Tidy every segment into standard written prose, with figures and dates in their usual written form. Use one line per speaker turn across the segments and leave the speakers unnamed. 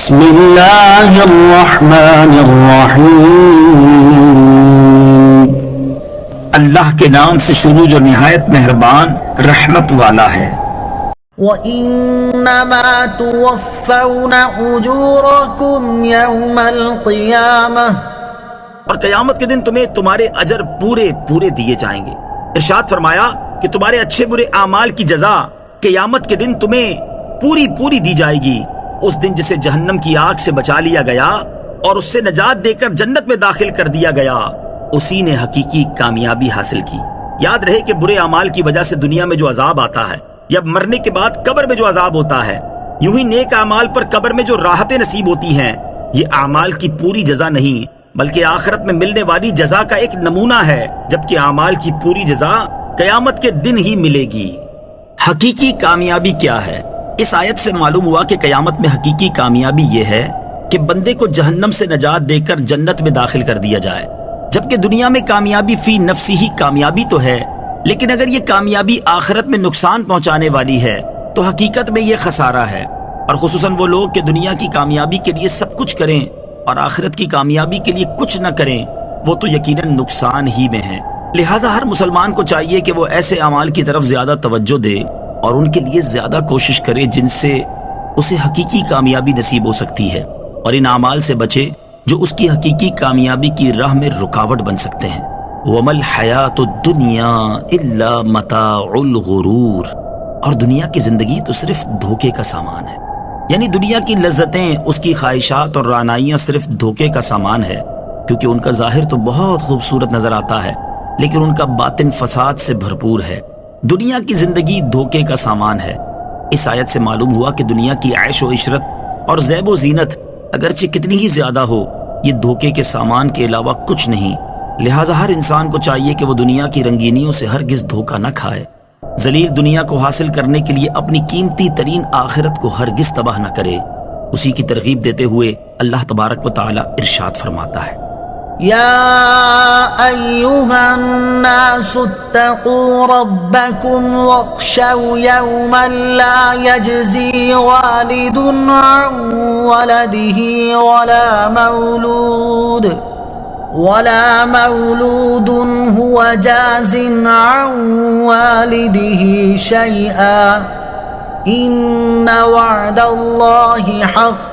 بسم اللہ الرحمن الرحیم، اللہ کے نام سے شروع جو نہایت مہربان رحمت والا ہے۔
وَإِنَّمَا تُوَفَّوْنَ أُجُورَكُمْ يَوْمَ الْقِيَامَةِ،
اور قیامت کے دن تمہیں تمہارے اجر پورے دیے جائیں گے۔ ارشاد فرمایا کہ تمہارے اچھے برے اعمال کی جزا قیامت کے دن تمہیں پوری دی جائے گی۔ اس دن جسے جہنم کی آگ سے بچا لیا گیا اور اس سے نجات دے کر جنت میں داخل کر دیا گیا، اسی نے حقیقی کامیابی حاصل کی۔ یاد رہے کہ برے اعمال کی وجہ سے دنیا میں جو عذاب آتا ہے یا مرنے کے بعد قبر میں جو عذاب ہوتا ہے، یوں ہی نیک اعمال پر قبر میں جو راحتیں نصیب ہوتی ہیں، یہ اعمال کی پوری جزا نہیں بلکہ آخرت میں ملنے والی جزا کا ایک نمونہ ہے، جبکہ اعمال کی پوری جزا قیامت کے دن ہی ملے گی۔ حقیقی کامیابی کیا ہے؟ اس آیت سے معلوم ہوا کہ قیامت میں حقیقی کامیابی یہ ہے کہ بندے کو جہنم سے نجات دے کر جنت میں داخل کر دیا جائے، جبکہ دنیا میں کامیابی فی نفسی ہی کامیابی تو ہے، لیکن اگر یہ کامیابی آخرت میں نقصان پہنچانے والی ہے تو حقیقت میں یہ خسارہ ہے۔ اور خصوصاً وہ لوگ کہ دنیا کی کامیابی کے لیے سب کچھ کریں اور آخرت کی کامیابی کے لیے کچھ نہ کریں، وہ تو یقیناً نقصان ہی میں ہیں۔ لہٰذا ہر مسلمان کو چاہیے کہ وہ ایسے اعمال کی طرف زیادہ توجہ دے اور ان کے لیے زیادہ کوشش کرے جن سے اسے حقیقی کامیابی نصیب ہو سکتی ہے، اور ان اعمال سے بچے جو اس کی حقیقی کامیابی کی راہ میں رکاوٹ بن سکتے ہیں۔ وَمَا الْحَيَاةُ الدُّنْيَا إِلَّا مَتَاعُ الْغُرُورِ، اور دنیا کی زندگی تو صرف دھوکے کا سامان ہے، یعنی دنیا کی لذتیں، اس کی خواہشات اور رعنائیاں صرف دھوکے کا سامان ہے، کیونکہ ان کا ظاہر تو بہت خوبصورت نظر آتا ہے لیکن ان کا باطن فساد سے بھرپور ہے۔ دنیا کی زندگی دھوکے کا سامان ہے۔ اس آیت سے معلوم ہوا کہ دنیا کی عیش و عشرت اور زیب و زینت اگرچہ کتنی ہی زیادہ ہو، یہ دھوکے کے سامان کے علاوہ کچھ نہیں۔ لہٰذا ہر انسان کو چاہیے کہ وہ دنیا کی رنگینیوں سے ہرگز دھوکہ نہ کھائے، ذلیل دنیا کو حاصل کرنے کے لیے اپنی قیمتی ترین آخرت کو ہرگز تباہ نہ کرے۔ اسی کی ترغیب دیتے ہوئے اللہ تبارک و تعالی ارشاد فرماتا ہے،
يا أيها الناس اتقوا ربكم واخشوا يوما لا يجزي والد عن ولده ولا مولود هو جاز عن والده شيئا إن وعد الله حق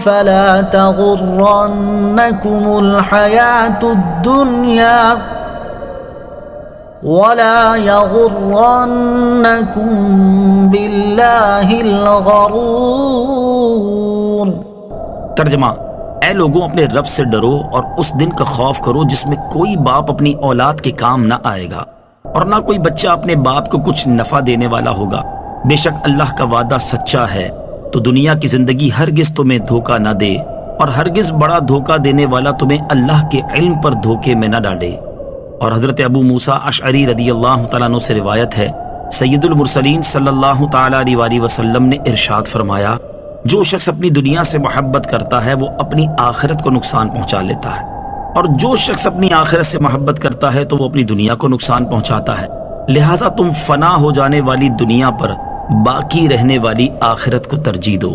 فلا تغرنكم الحياة الدنيا ولا يغرنكم بالله الغرور۔
ترجمہ: اے لوگوں، اپنے رب سے ڈرو اور اس دن کا خوف کرو جس میں کوئی باپ اپنی اولاد کے کام نہ آئے گا اور نہ کوئی بچہ اپنے باپ کو کچھ نفع دینے والا ہوگا۔ بے شک اللہ کا وعدہ سچا ہے، تو دنیا کی زندگی ہرگز تمہیں دھوکہ نہ دے اور ہرگز بڑا دھوکہ دینے والا تمہیں اللہ کے علم پر دھوکے میں نہ ڈالے۔ اور حضرت ابو موسیٰ اشعری رضی اللہ تعالیٰ عنہ سے روایت ہے، سید المرسلین صلی اللہ تعالیٰ علیہ وسلم نے ارشاد فرمایا، جو شخص اپنی دنیا سے محبت کرتا ہے وہ اپنی آخرت کو نقصان پہنچا لیتا ہے، اور جو شخص اپنی آخرت سے محبت کرتا ہے تو وہ اپنی دنیا کو نقصان پہنچاتا ہے۔ لہٰذا تم فنا ہو جانے والی دنیا پر باقی رہنے والی آخرت کو ترجیح دو۔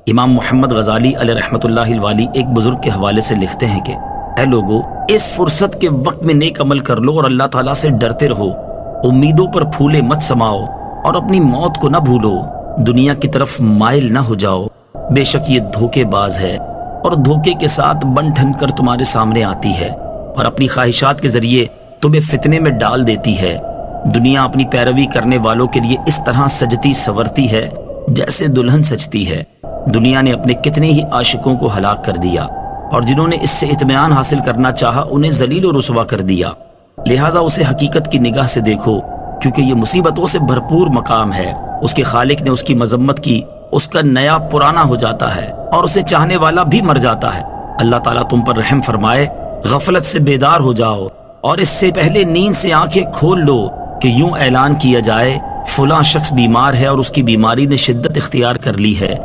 امام محمد غزالی علیہ رحمۃ اللہ الوالی ایک بزرگ کے حوالے سے لکھتے ہیں کہ اے لوگو، اس فرصت کے وقت میں نیک عمل کر لو اور اللہ تعالیٰ سے ڈرتے رہو، امیدوں پر پھولے مت سماؤ اور اپنی موت کو نہ بھولو، دنیا کی طرف مائل نہ ہو جاؤ، بے شک یہ دھوکے باز ہے اور دھوکے کے ساتھ بن ٹھن کر تمہارے سامنے آتی ہے اور اپنی خواہشات کے ذریعے تمہیں فتنے میں ڈال دیتی ہے۔ دنیا اپنی پیروی کرنے والوں کے لیے اس طرح سجتی سورتی ہے جیسے دلہن سجتی ہے۔ دنیا نے اپنے کتنے ہی عاشقوں کو ہلاک کر دیا اور جنہوں نے اس سے اطمینان حاصل کرنا چاہا انہیں ذلیل و رسوا کر دیا۔ لہٰذا اسے حقیقت کی نگاہ سے دیکھو، کیونکہ یہ مصیبتوں سے بھرپور مقام ہے۔ اس کے خالق نے اس کی مذمت کی، اس کا نیا پرانا ہو جاتا ہے اور اسے چاہنے والا بھی مر جاتا ہے۔ اللہ تعالیٰ تم پر رحم فرمائے، غفلت سے بیدار ہو جاؤ اور اس سے پہلے نیند سے آنکھیں کھول لو کہ یوں اعلان کیا جائے فلاں شخص بیمار ہے اور اس کی بیماری نے شدت اختیار کر لی ہے۔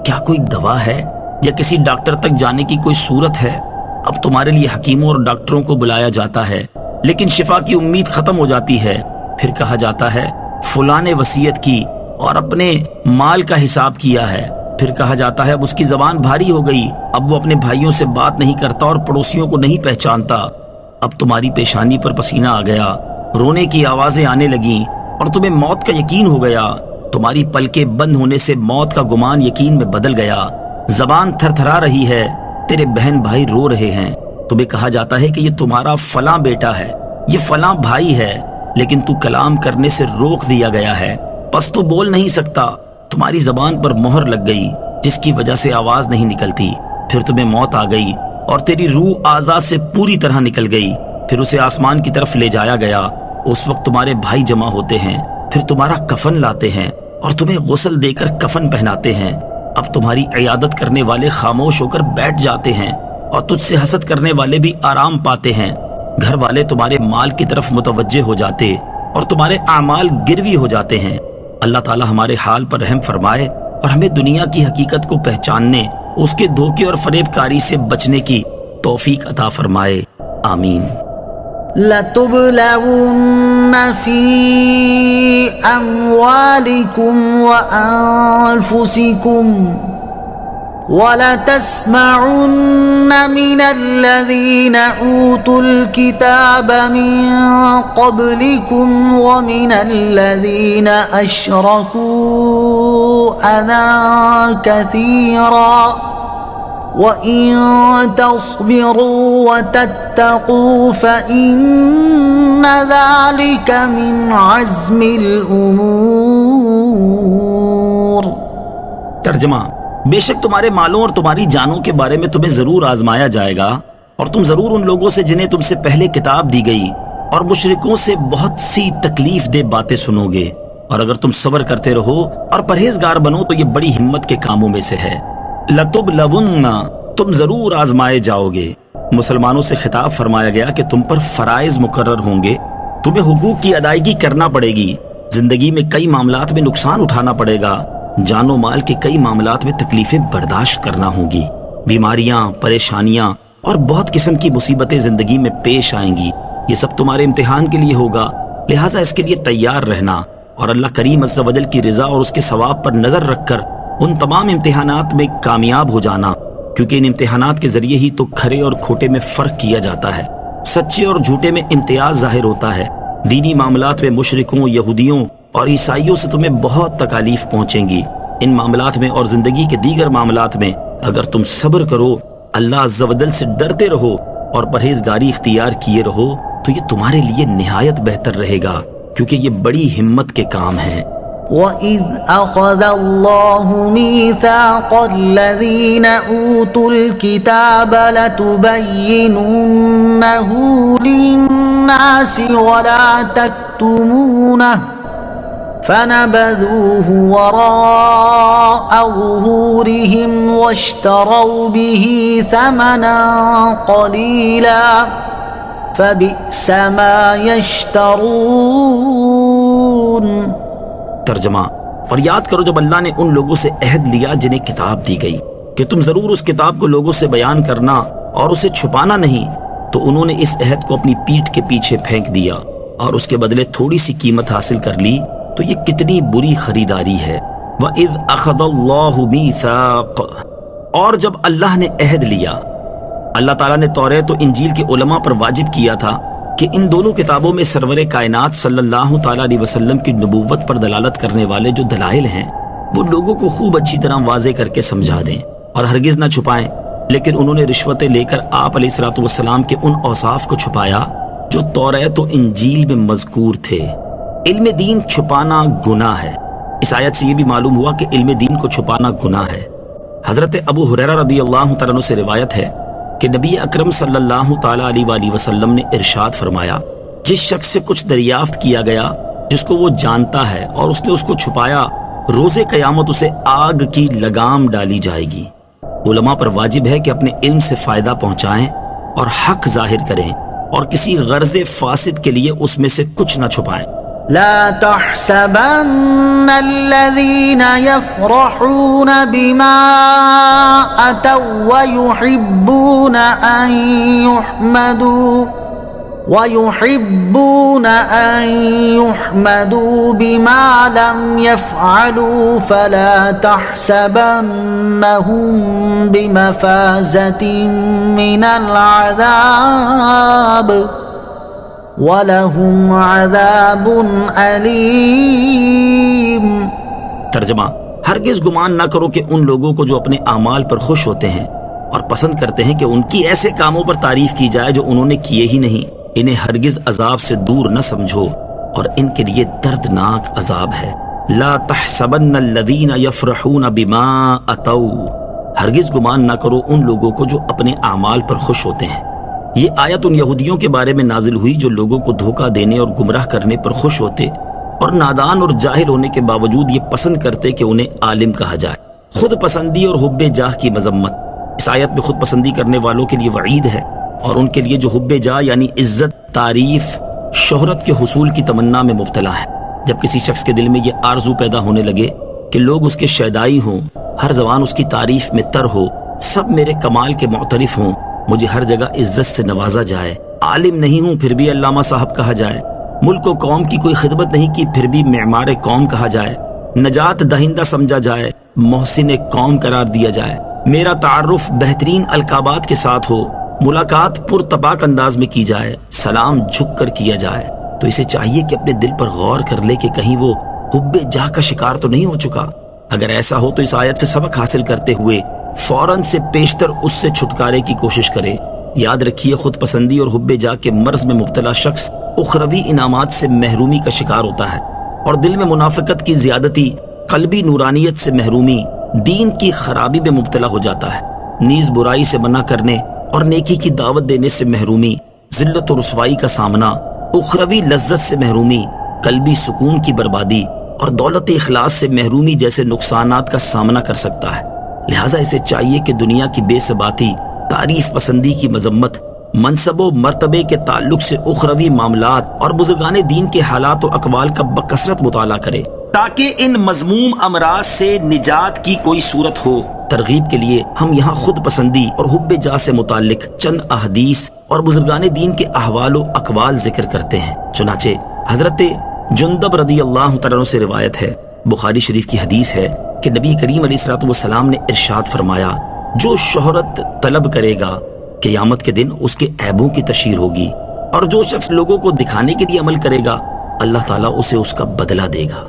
کیا کوئی دوا ہے یا کسی ڈاکٹر تک جانے کی کوئی صورت ہے؟ اب تمہارے لیے حکیموں اور ڈاکٹروں کو بلایا جاتا ہے لیکن شفا کی امید ختم ہو جاتی ہے۔ پھر کہا جاتا ہے فلاں نے وصیت کی اور اپنے مال کا حساب کیا ہے پھر کہا جاتا ہے اب اس کی زبان بھاری ہو گئی، اب وہ اپنے بھائیوں سے بات نہیں کرتا اور پڑوسیوں کو نہیں پہچانتا۔ اب تمہاری پیشانی پر پسینہ آ گیا، رونے کی آوازیں آنے لگیں اور تمہیں موت کا یقین ہو گیا۔ تمہاری پلکیں بند ہونے سے موت کا گمان یقین میں بدل گیا، زبان تھر تھرا رہی ہے، تیرے بہن بھائی رو رہے ہیں۔ تمہیں کہا جاتا ہے کہ یہ تمہارا فلاں بیٹا ہے، یہ فلاں بھائی ہے، لیکن تو کلام کرنے سے روک دیا گیا ہے، پس تو بول نہیں سکتا۔ تمہاری زبان پر مہر لگ گئی جس کی وجہ سے آواز نہیں نکلتی۔ پھر تمہیں موت آ گئی اور تیری روح اعضاء سے پوری طرح نکل گئی۔ پھر اسے آسمان کی طرف لے جایا گیا۔ اس وقت تمہارے بھائی جمع ہوتے ہیں، پھر تمہارا کفن لاتے ہیں اور تمہیں غسل دے کر کفن پہناتے ہیں۔ اب تمہاری عیادت کرنے والے خاموش ہو کر بیٹھ جاتے ہیں اور تجھ سے حسد کرنے والے بھی آرام پاتے ہیں۔ گھر والے تمہارے مال کی طرف متوجہ ہو جاتے اور تمہارے اعمال گروی ہو جاتے ہیں۔ اللہ تعالی ہمارے حال پر رحم فرمائے اور ہمیں دنیا کی حقیقت کو پہچاننے، اس کے دھوکے اور فریب کاری سے بچنے کی توفیق عطا فرمائے، آمین۔
لَتُبْلَوُنَّ فِي أَمْوَالِكُمْ وَأَنفُسِكُمْ وَلَتَسْمَعُنَّ مِنَ الَّذِينَ أُوتُوا الْكِتَابَ مِنْ قَبْلِكُمْ وَمِنَ الَّذِينَ أَشْرَكُوا أَذًى كَثِيرًا وَإِن تَصْبِرُوا وَتَتَّقُوا فَإِنَّ ذَلِكَ مِنْ عَزْمِ الْأُمُورِ۔
ترجمہ: بے شک تمہارے مالوں اور تمہاری جانوں کے بارے میں تمہیں ضرور آزمایا جائے گا، اور تم ضرور ان لوگوں سے جنہیں تم سے پہلے کتاب دی گئی اور مشرکوں سے بہت سی تکلیف دہ باتیں سنو گے، اور اگر تم صبر کرتے رہو اور پرہیزگار بنو تو یہ بڑی ہمت کے کاموں میں سے ہے۔ لَتُبْلَوُنَّ، تم ضرور آزمائے جاؤ گے۔ مسلمانوں سے خطاب فرمایا گیا کہ تم پر فرائض مقرر ہوں گے، تمہیں حقوق کی ادائیگی کرنا پڑے گی، زندگی میں کئی معاملات میں نقصان اٹھانا پڑے گا، جان و مال کے کئی معاملات میں تکلیفیں برداشت کرنا ہوں گی، بیماریاں، پریشانیاں اور بہت قسم کی مصیبتیں زندگی میں پیش آئیں گی۔ یہ سب تمہارے امتحان کے لیے ہوگا، لہٰذا اس کے لیے تیار رہنا اور اللہ کریم عز و جل کی رضا اور اس کے ثواب پر نظر رکھ کر ان تمام امتحانات میں کامیاب ہو جانا، کیونکہ ان امتحانات کے ذریعے ہی تو کھرے اور کھوٹے میں فرق کیا جاتا ہے، سچے اور جھوٹے میں امتیاز ظاہر ہوتا ہے۔ دینی معاملات میں مشرکوں، یہودیوں اور عیسائیوں سے تمہیں بہت تکالیف پہنچیں گی۔ ان معاملات میں اور زندگی کے دیگر معاملات میں اگر تم صبر کرو، اللہ عز و جل سے ڈرتے رہو اور پرہیزگاری اختیار کیے رہو تو یہ تمہارے لیے نہایت بہتر رہے گا، کیونکہ یہ بڑی ہمت کے کام ہیں۔
وَإِذْ أَخَذَ اللَّهُ مِيثَاقَ الَّذِينَ أُوتُوا الْكِتَابَ لَتُبَيِّنُنَّهُ لِلنَّاسِ وَلَا تَكْتُمُونَهُ فَنَبَذُوهُ وَرَاءَ ظُهُورِهِمْ وَاشْتَرَوْا بِهِ ثَمَنًا قَلِيلًا فَبِئْسَ مَا يَشْتَرُونَ۔
ترجمہ: اور یاد کرو جب اللہ نے ان لوگوں سے عہد لیا جنہیں کتاب دی گئی کہ تم ضرور اس کتاب کو لوگوں سے بیان کرنا اور اسے چھپانا نہیں، تو انہوں نے اس عہد کو اپنی پیٹھ کے پیچھے پھینک دیا اور اس کے بدلے تھوڑی سی قیمت حاصل کر لی، تو یہ کتنی بری خریداری ہے۔ وَإِذْ أَخَذَ اللَّهُ مِيثَاقَ، اور جب اللہ نے عہد لیا، اللہ تعالیٰ نے توریت و انجیل کے علماء پر واجب کیا تھا کہ ان دونوں کتابوں میں سرور کائنات صلی اللہ تعالیٰ علیہ وسلم کی نبوت پر دلالت کرنے والے جو دلائل ہیں وہ لوگوں کو خوب اچھی طرح واضح کر کے سمجھا دیں اور ہرگز نہ چھپائیں، لیکن انہوں نے رشوتیں لے کر آپ علیہ الصلوۃ والسلام کے ان اوصاف کو چھپایا جو توریت و انجیل میں مذکور تھے۔ علم دین چھپانا گناہ ہے۔ اس آیت سے یہ بھی معلوم ہوا کہ علم دین کو چھپانا گناہ ہے۔ حضرت ابو ہریرہ رضی اللہ تعالیٰ عنہ سے روایت ہے کہ نبی اکرم صلی اللہ تعالیٰ علیہ وآلہ وسلم نے ارشاد فرمایا، جس شخص سے کچھ دریافت کیا گیا جس کو وہ جانتا ہے اور اس نے اس کو چھپایا، روز قیامت اسے آگ کی لگام ڈالی جائے گی۔ علماء پر واجب ہے کہ اپنے علم سے فائدہ پہنچائیں اور حق ظاہر کریں اور کسی غرض فاسد کے لیے اس میں سے کچھ نہ چھپائیں۔
لا تحسبن الذين يفرحون بما أتوا ويحبون أن يحمدوا وَيُحِبُّونَ أَن يُحْمَدُوا بِمَا لَمْ يَفْعَلُوا فَلَا تَحْسَبَنَّهُمْ بِمَفَازَةٍ مِّنَ الْعَذَابِ وَلَهُمْ عَذَابٌ أَلِيمٌ۔
ترجمہ: ہرگز گمان نہ کرو کہ ان لوگوں کو جو اپنے اعمال پر خوش ہوتے ہیں اور پسند کرتے ہیں کہ ان کی ایسے کاموں پر تعریف کی جائے جو انہوں نے کیے ہی نہیں، انہیں ہرگز عذاب سے دور نہ سمجھو اور ان کے لیے دردناک عذاب ہے۔ لا تحسبن الذین یفرحون بما اتوا، ہرگز گمان نہ کرو ان لوگوں کو جو اپنے اعمال پر خوش ہوتے ہیں۔ یہ آیت ان یہودیوں کے بارے میں نازل ہوئی جو لوگوں کو دھوکہ دینے اور گمراہ کرنے پر خوش ہوتے اور نادان اور جاہل ہونے کے باوجود یہ پسند کرتے کہ انہیں عالم کہا جائے۔ خود پسندی اور حب جاہ کی مذمت۔ اس آیت میں خود پسندی کرنے والوں کے لیے وعید ہے اور ان کے لیے جو حب جاہ یعنی عزت، تعریف، شہرت کے حصول کی تمنا میں مبتلا ہے۔ جب کسی شخص کے دل میں یہ آرزو پیدا ہونے لگے کہ لوگ اس کے شیدائی ہوں، ہر زبان اس کی تعریف میں تر ہو، سب میرے کمال کے معترف ہوں، مجھے ہر جگہ عزت سے نوازا جائے، عالم نہیں ہوں پھر بھی علامہ صاحب کہا جائے، ملک و قوم کی کوئی خدمت نہیں کی پھر بھی معمار قوم کہا جائے، نجات دہندہ سمجھا جائے، محسن قوم قرار دیا جائے، میرا تعارف بہترین القابات کے ساتھ ہو، ملاقات پرتپاک انداز میں کی جائے، سلام جھک کر کیا جائے، تو اسے چاہیے کہ اپنے دل پر غور کر لے کہ کہیں وہ حب جاہ کا شکار تو نہیں ہو چکا۔ اگر ایسا ہو تو اس آیت سے سبق حاصل کرتے ہوئے فوراً سے پیشتر اس سے چھٹکارے کی کوشش کرے۔ یاد رکھیے خود پسندی اور حب جاہ کے مرض میں مبتلا شخص اخروی انعامات سے محرومی کا شکار ہوتا ہے اور دل میں منافقت کی زیادتی، قلبی نورانیت سے محرومی، دین کی خرابی میں مبتلا ہو جاتا ہے، نیز برائی سے منع کرنے اور نیکی کی دعوت دینے سے محرومی، ذلت و رسوائی کا سامنا، اخروی لذت سے محرومی، قلبی سکون کی بربادی اور دولت اخلاص سے محرومی جیسے نقصانات کا سامنا کر سکتا ہے۔ لہٰذا اسے چاہیے کہ دنیا کی بے ثباتی، تعریف پسندی کی مذمت، منصب و مرتبے کے تعلق سے اخروی معاملات اور بزرگان دین کے حالات و اقوال کا بکثرت مطالعہ کرے تاکہ ان مذموم امراض سے نجات کی کوئی صورت ہو۔ ترغیب کے لیے ہم یہاں خود پسندی اور حب جاہ سے متعلق چند احادیث اور بزرگان دین کے احوال و اقوال ذکر کرتے ہیں۔ چنانچہ حضرت جندب رضی اللہ تعالیٰ عنہ سے روایت ہے، بخاری شریف کی حدیث ہے کہ نبی کریم علیہ الصلوۃ والسلام نے ارشاد فرمایا، جو شہرت طلب کرے گا قیامت کے دن اس کے عیبوں کی تشہیر ہوگی، اور جو شخص لوگوں کو دکھانے کے لیے عمل کرے گا اللہ تعالیٰ اسے اس کا بدلہ دے گا۔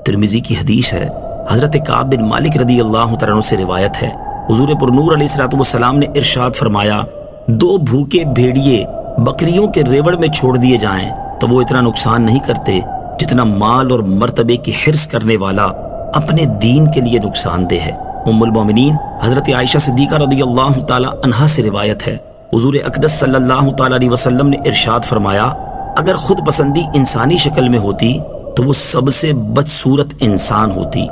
ترمذی کی حدیث ہے، حضرت کعب بن مالک رضی اللہ تعالیٰ عنہ سے روایت ہے، حضور پرنور علیہ الصلوۃ والسلام نے ارشاد فرمایا، دو بھوکے بھیڑیے بکریوں کے ریوڑ میں چھوڑ دیے جائیں تو وہ اتنا نقصان نہیں کرتے جتنا مال اور مرتبے کی حرص کرنے والا اپنے دین کے لیے نقصان دہ ہے۔ ام المومنین حضرت عائشہ صدیقہ رضی اللہ تعالی عنہا سے روایت ہے، حضور اقدس صلی اللہ تعالی علیہ وسلم نے ارشاد فرمایا، اگر خود پسندی انسانی شکل میں ہوتی تو وہ سب سے بدصورت انسان ہوتی۔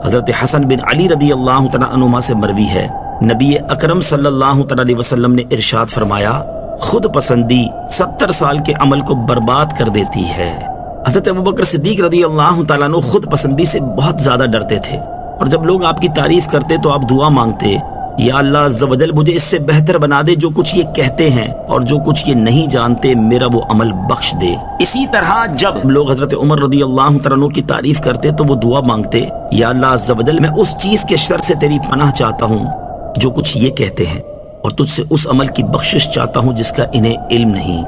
حضرت حسن بن علی رضی اللہ تعالی عنہما سے مروی ہے، نبی اکرم صلی اللہ تعالی علیہ وسلم نے ارشاد فرمایا، خود پسندی 70 سال کے عمل کو برباد کر دیتی ہے۔ حضرت ابوبکر صدیق رضی اللہ تعالیٰ عنہ خود پسندی سے بہت زیادہ ڈرتے تھے، اور جب لوگ آپ کی تعریف کرتے تو آپ دعا مانگتے، یا اللہ عز و جل مجھے اس سے بہتر بنا دے جو کچھ یہ کہتے ہیں اور جو کچھ یہ نہیں جانتے میرا وہ عمل بخش دے۔ اسی طرح جب لوگ حضرت عمر رضی اللہ تعالیٰ عنہ کی تعریف کرتے تو وہ دعا مانگتے، یا اللہ عز و جل میں اس چیز کے شر سے تیری پناہ چاہتا ہوں جو کچھ یہ کہتے ہیں، اور تجھ سے اس عمل کی بخشش چاہتا ہوں جس کا انہیں علم نہیں۔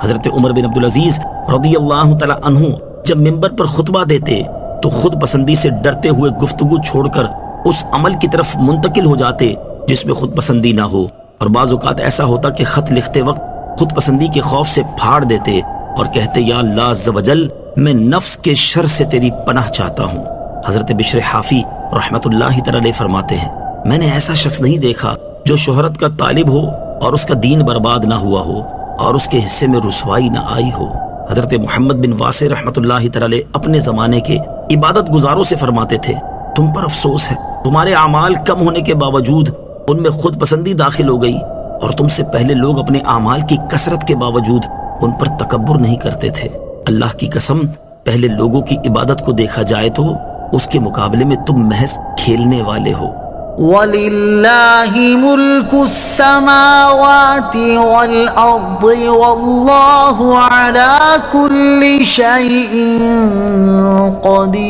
حضرت عمر بن عبدالعزیز رضی اللہ تعالیٰ عنہ جب منبر پر خطبہ دیتے تو خود پسندی سے ڈرتے ہوئے گفتگو چھوڑ کر اس عمل کی طرف منتقل ہو جاتے جس میں خود پسندی نہ ہو، اور بعض اوقات ایسا ہوتا کہ خط لکھتے وقت خود پسندی کے خوف سے پھاڑ دیتے اور کہتے، یا اللہ عز و جل میں نفس کے شر سے تیری پناہ چاہتا ہوں۔ حضرت بشر حافی رحمت اللہ تعالی علیہ فرماتے ہیں، میں نے ایسا شخص نہیں دیکھا جو شہرت کا طالب ہو اور اس کا دین برباد نہ ہوا ہو اور اس کے حصے میں رسوائی نہ آئی ہو۔ حضرت محمد بن واسع رحمت اللہ تعالی اپنے زمانے کے عبادت گزاروں سے فرماتے تھے، تم پر افسوس ہے، تمہارے اعمال کم ہونے کے باوجود ان میں خود پسندی داخل ہو گئی، اور تم سے پہلے لوگ اپنے اعمال کی کثرت کے باوجود ان پر تکبر نہیں کرتے تھے۔ اللہ کی قسم پہلے لوگوں کی عبادت کو دیکھا جائے تو اس کے مقابلے میں تم محض کھیلنے والے ہو،
وَلِلَّهِ مُلْكُ السَّمَاوَاتِ وَالْأَرْضِ وَاللَّهُ عَلَى كُلِّ شَيْءٍ قَدِيرٌ۔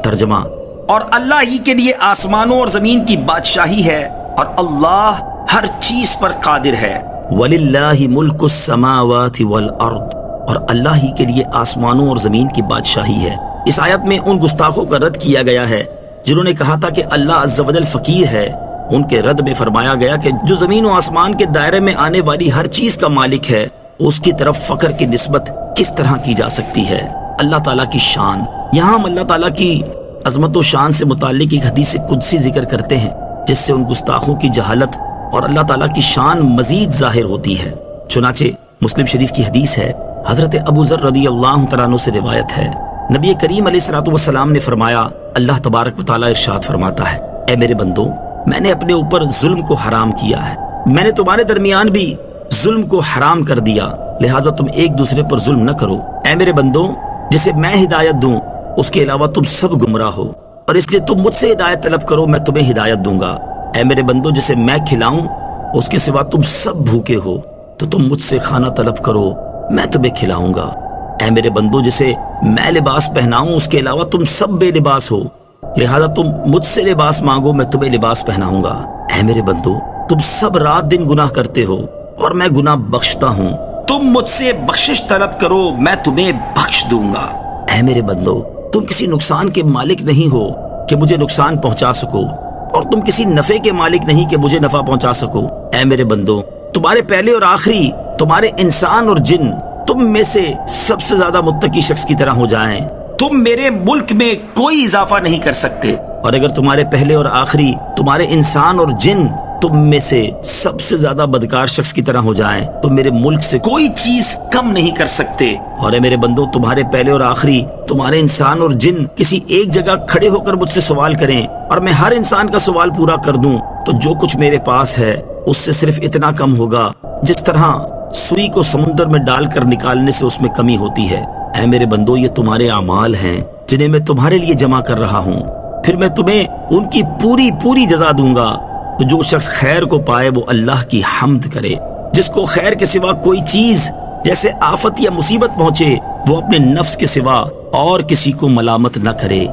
ترجمہ، اور اللہ ہی کے لیے آسمانوں اور زمین کی بادشاہی ہے اور اللہ ہر چیز پر قادر ہے۔ وَلِلَّهِ مُلْكُ السَّمَاوَاتِ وَالْأَرْضِ، اور اللہ ہی کے لیے آسمانوں اور زمین کی بادشاہی ہے۔ اس آیت میں ان گستاخوں کا رد کیا گیا ہے جنہوں نے کہا تھا کہ اللہ عز و جل فقیر ہے۔ ان کے رد میں فرمایا گیا کہ جو زمین و آسمان کے دائرے میں آنے والی ہر چیز کا مالک ہے، اس کی طرف فقر کی نسبت کس طرح کی جا سکتی ہے؟ اللہ تعالیٰ کی شان۔ یہاں ہم اللہ تعالیٰ کی عظمت و شان سے متعلق ایک حدیث قدسی ذکر کرتے ہیں جس سے ان گستاخوں کی جہالت اور اللہ تعالیٰ کی شان مزید ظاہر ہوتی ہے۔ چنانچہ مسلم شریف کی حدیث ہے، حضرت ابو ذر رضی اللہ تعالیٰ عنہ سے روایت ہے، نبی کریم علیہ الصلوۃ والسلام نے فرمایا، اللہ تبارک و تعالیٰ ارشاد فرماتا ہے، اے میرے بندو، میں نے اپنے اوپر ظلم کو حرام کیا ہے، میں نے تمہارے درمیان بھی ظلم کو حرام کر دیا، لہٰذا تم ایک دوسرے پر ظلم نہ کرو۔ اے میرے بندو، جسے میں ہدایت دوں اس کے علاوہ تم سب گمراہ ہو، اور اس لیے تم مجھ سے ہدایت طلب کرو، میں تمہیں ہدایت دوں گا۔ اے میرے بندو، جسے میں کھلاؤں اس کے سوا تم سب بھوکے ہو، تو تم مجھ سے کھانا طلب کرو، میں تمہیں کھلاؤں گا۔ اے میرے بندو، جسے میں لباس پہناؤں اس کے علاوہ تم سب بے لباس ہو، لہذا تم مجھ سے لباس مانگو، میں تمہیں لباس پہناؤں گا۔ اے میرے بندو، تم سب رات دن گناہ کرتے ہو اور میں گناہ بخشتا ہوں، تم مجھ سے بخشش طلب کرو، میں تمہیں بخش دوں گا۔ اے میرے بندو، تم کسی نقصان کے مالک نہیں ہو کہ مجھے نقصان پہنچا سکو، اور تم کسی نفع کے مالک نہیں کہ مجھے نفع پہنچا سکو۔ اے میرے بندو، تمہارے پہلے اور آخری، تمہارے انسان اور جن تم میں سے سب سے زیادہ متقی شخص کی طرح ہو جائیں، تم میرے ملک میں کوئی اضافہ نہیں کر سکتے، اور اگر تمہارے پہلے اور آخری، تمہارے انسان اور جن تم میں سے سب سے زیادہ بدکار شخص کی طرح ہو جائیں تو میرے ملک سے کوئی چیز کم نہیں کر سکتے۔ اور اے میرے بندو، تمہارے پہلے اور آخری، تمہارے انسان اور جن کسی ایک جگہ کھڑے ہو کر مجھ سے سوال کریں اور میں ہر انسان کا سوال پورا کر دوں تو جو کچھ میرے پاس ہے اس سے صرف اتنا کم ہوگا جس طرح سوئی کو سمندر میں ڈال کر نکالنے سے اس میں کمی ہوتی ہے۔ اے میرے بندو، یہ تمہارے اعمال ہیں جنہیں میں تمہارے لیے جمع کر رہا ہوں، پھر میں تمہیں ان کی پوری پوری جزا دوں گا۔ تو جو شخص خیر کو پائے وہ اللہ کی حمد کرے، جس کو خیر کے سوا کوئی چیز جیسے آفت یا مصیبت پہنچے وہ اپنے نفس کے سوا اور کسی کو ملامت نہ کرے۔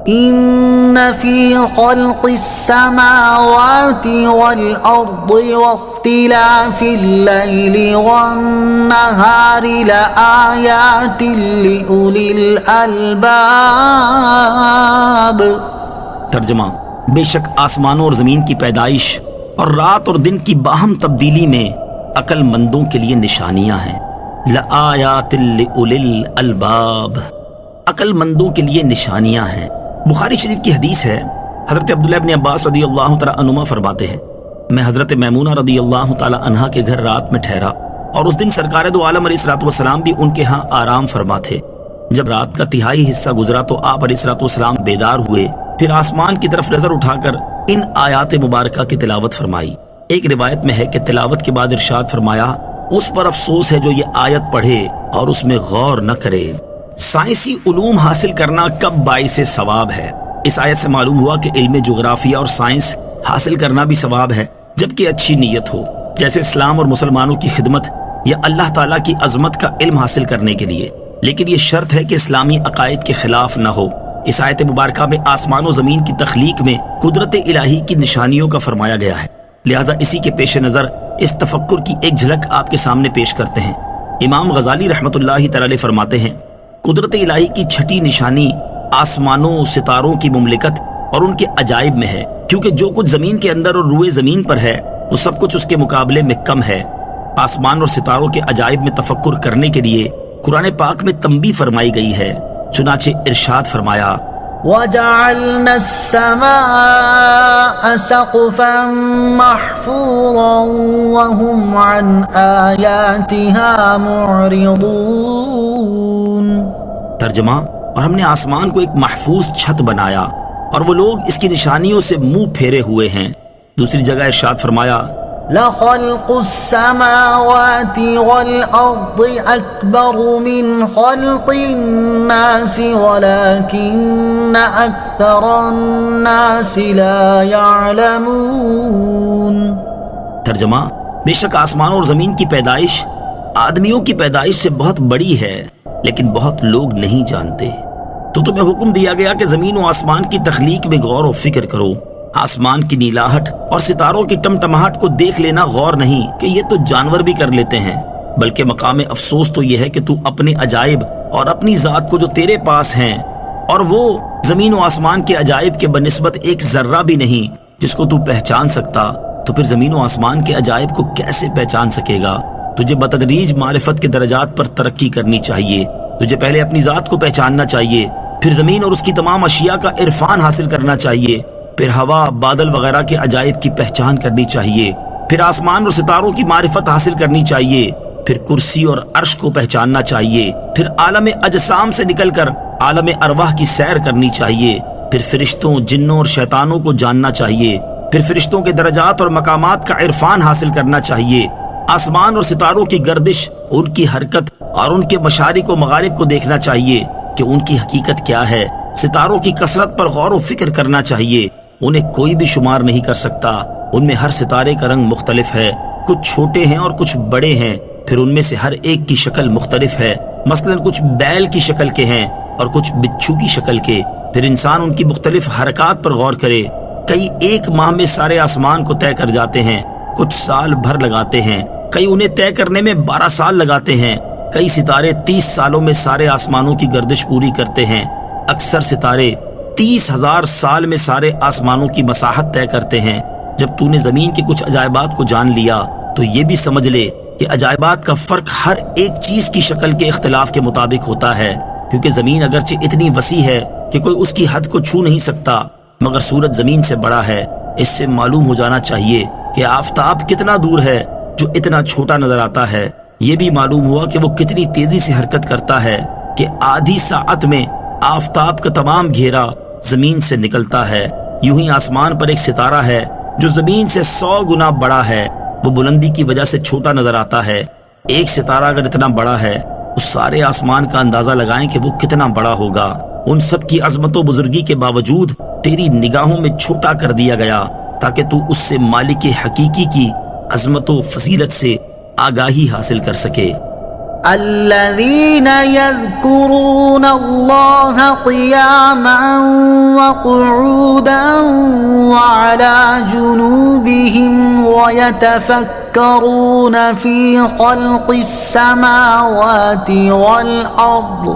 ان فی خلق السماوات والارض واختلاف اللیل والنہار لآیات لأولی الالباب۔
ترجمہ، بے شک آسمانوں اور زمین کی پیدائش اور رات اور دن کی باہم تبدیلی میں عقل مندوں کے لیے نشانیاں ہیں۔ لآیات لأولی الالباب، عقل مندوں کے لیے نشانیاں ہیں۔ بخاری شریف کی حدیث ہے، حضرت عبداللہ ابن عباس رضی اللہ تعالیٰ عنہما فرماتے ہیں، میں حضرت میمونہ رضی اللہ تعالیٰ عنہا کے گھر رات میں ٹھہرا اور اس دن سرکار دو عالم علیہ الصلوۃ والسلام بھی ان کے ہاں آرام فرما تھے۔ جب رات کا تہائی حصہ گزرا تو آپ علیہ الصلوۃ والسلام بیدار ہوئے، پھر آسمان کی طرف نظر اٹھا کر ان آیات مبارکہ کی تلاوت فرمائی۔ ایک روایت میں ہے کہ تلاوت کے بعد ارشاد فرمایا، اس پر افسوس ہے جو یہ آیت پڑھے اور اس میں غور نہ کرے۔ سائنسی علوم حاصل کرنا کب باعث ثواب ہے؟ اس آیت سے معلوم ہوا کہ علم جغرافیہ اور سائنس حاصل کرنا بھی ثواب ہے جبکہ اچھی نیت ہو، جیسے اسلام اور مسلمانوں کی خدمت یا اللہ تعالیٰ کی عظمت کا علم حاصل کرنے کے لیے، لیکن یہ شرط ہے کہ اسلامی عقائد کے خلاف نہ ہو۔ اس آیت مبارکہ میں آسمان و زمین کی تخلیق میں قدرت الہی کی نشانیوں کا فرمایا گیا ہے، لہٰذا اسی کے پیش نظر اس تفکر کی ایک جھلک آپ کے سامنے پیش کرتے ہیں۔ امام غزالی رحمۃ اللہ تعالی فرماتے ہیں، قدرت الہی کی چھٹی نشانی آسمانوں، ستاروں کی مملکت اور ان کے عجائب میں ہے، کیونکہ جو کچھ زمین کے اندر اور روئے زمین پر ہے وہ سب کچھ اس کے مقابلے میں کم ہے۔ آسمان اور ستاروں کے عجائب میں تفکر کرنے کے لیے قرآن پاک میں تنبیہ فرمائی گئی ہے، چنانچہ ارشاد فرمایا،
وَجَعَلْنَا السَّمَاءَ سَقْفًا مَحْفُوظًا وَهُمْ عَنْ آيَاتِهَا مُعْرِضُونَ۔
ترجمہ، اور ہم نے آسمان کو ایک محفوظ چھت بنایا اور وہ لوگ اس کی نشانیوں سے منہ پھیرے ہوئے ہیں۔ دوسری جگہ ارشاد فرمایا،
لخلق السماوات والأرض أكبر من خلق الناس ولكن أكثر الناس لا يعلمون۔
ترجمہ: بے شک آسمان اور زمین کی پیدائش آدمیوں کی پیدائش سے بہت بڑی ہے، لیکن بہت لوگ نہیں جانتے۔ تو تمہیں حکم دیا گیا کہ زمین و آسمان کی تخلیق میں غور و فکر کرو۔ آسمان کی نیلاہٹ اور ستاروں کی ٹمٹماہٹ کو دیکھ لینا غور نہیں کہ یہ تو جانور بھی کر لیتے ہیں، بلکہ مقام افسوس تو یہ ہے کہ تو اپنے عجائب اور اپنی ذات کو جو تیرے پاس ہیں اور وہ زمین و آسمان کے عجائب کے بنسبت ایک ذرہ بھی نہیں جس کو تو پہچان سکتا، تو پھر زمین و آسمان کے عجائب کو کیسے پہچان سکے گا؟ تجھے بتدریج معرفت کے درجات پر ترقی کرنی چاہیے۔ تجھے پہلے اپنی ذات کو پہچاننا چاہیے، پھر زمین اور اس کی تمام اشیاء کا عرفان حاصل کرنا چاہیے، پھر ہوا، بادل وغیرہ کے عجائب کی پہچان کرنی چاہیے، پھر آسمان اور ستاروں کی معرفت حاصل کرنی چاہیے، پھر کرسی اور عرش کو پہچاننا چاہیے، پھر عالم اجسام سے نکل کر عالم ارواح کی سیر کرنی چاہیے، پھر فرشتوں، جنوں اور شیطانوں کو جاننا چاہیے، پھر فرشتوں کے درجات اور مقامات کا عرفان حاصل کرنا چاہیے، آسمان اور ستاروں کی گردش، ان کی حرکت اور ان کے مشارق و مغارب کو دیکھنا چاہیے کہ ان کی حقیقت کیا ہے، ستاروں کی کثرت پر غور و فکر کرنا چاہیے، انہیں کوئی بھی شمار نہیں کر سکتا، ان میں ہر ستارے کا رنگ مختلف ہے، کچھ چھوٹے ہیں اور کچھ بڑے ہیں، پھر ان میں سے ہر ایک کی شکل مختلف ہے، مثلا کچھ بیل کی شکل کے ہیں اور کچھ بچھو کی شکل کے، پھر انسان ان کی مختلف حرکات پر غور کرے، کئی ایک ماہ میں سارے آسمان کو طے کر جاتے ہیں، کچھ سال بھر لگاتے ہیں، کئی انہیں طے کرنے میں 12 سال لگاتے ہیں، کئی ستارے 30 سالوں میں سارے آسمانوں کی گردش پوری کرتے ہیں، اکثر ستارے 30,000 سال میں سارے آسمانوں کی مساحت طے کرتے ہیں۔ جب تو نے زمین کے کچھ عجائبات کو جان لیا تو یہ بھی سمجھ لے کہ عجائبات کا فرق ہر ایک چیز کی شکل کے اختلاف کے مطابق ہوتا ہے، کیونکہ زمین اگرچہ اتنی وسیع ہے کہ کوئی اس کی حد کو چھو نہیں سکتا، مگر سورج زمین سے بڑا ہے۔ اس سے معلوم ہو جانا چاہیے کہ آفتاب کتنا دور ہے جو اتنا چھوٹا نظر آتا ہے۔ یہ بھی معلوم ہوا کہ وہ کتنی تیزی سے حرکت کرتا ہے کہ آدھی ساعت میں آفتاب کا تمام گھیرا زمین سے نکلتا ہے۔ یوں ہی آسمان پر ایک ستارہ ہے جو زمین سے 100 گنا بڑا ہے، وہ بلندی کی وجہ سے چھوٹا نظر آتا ہے۔ ایک ستارہ اگر اتنا بڑا ہے، اس سارے آسمان کا اندازہ لگائیں کہ وہ کتنا بڑا ہوگا۔ ان سب کی عظمت و بزرگی کے باوجود تیری نگاہوں میں چھوٹا کر دیا گیا تاکہ تو اس سے مالک حقیقی کی عظمت و فضیلت سے آگاہی حاصل کر سکے۔
الذين يذكرون الله قياما وقعودا وعلى جنوبهم ويتفكرون في خلق السماوات والأرض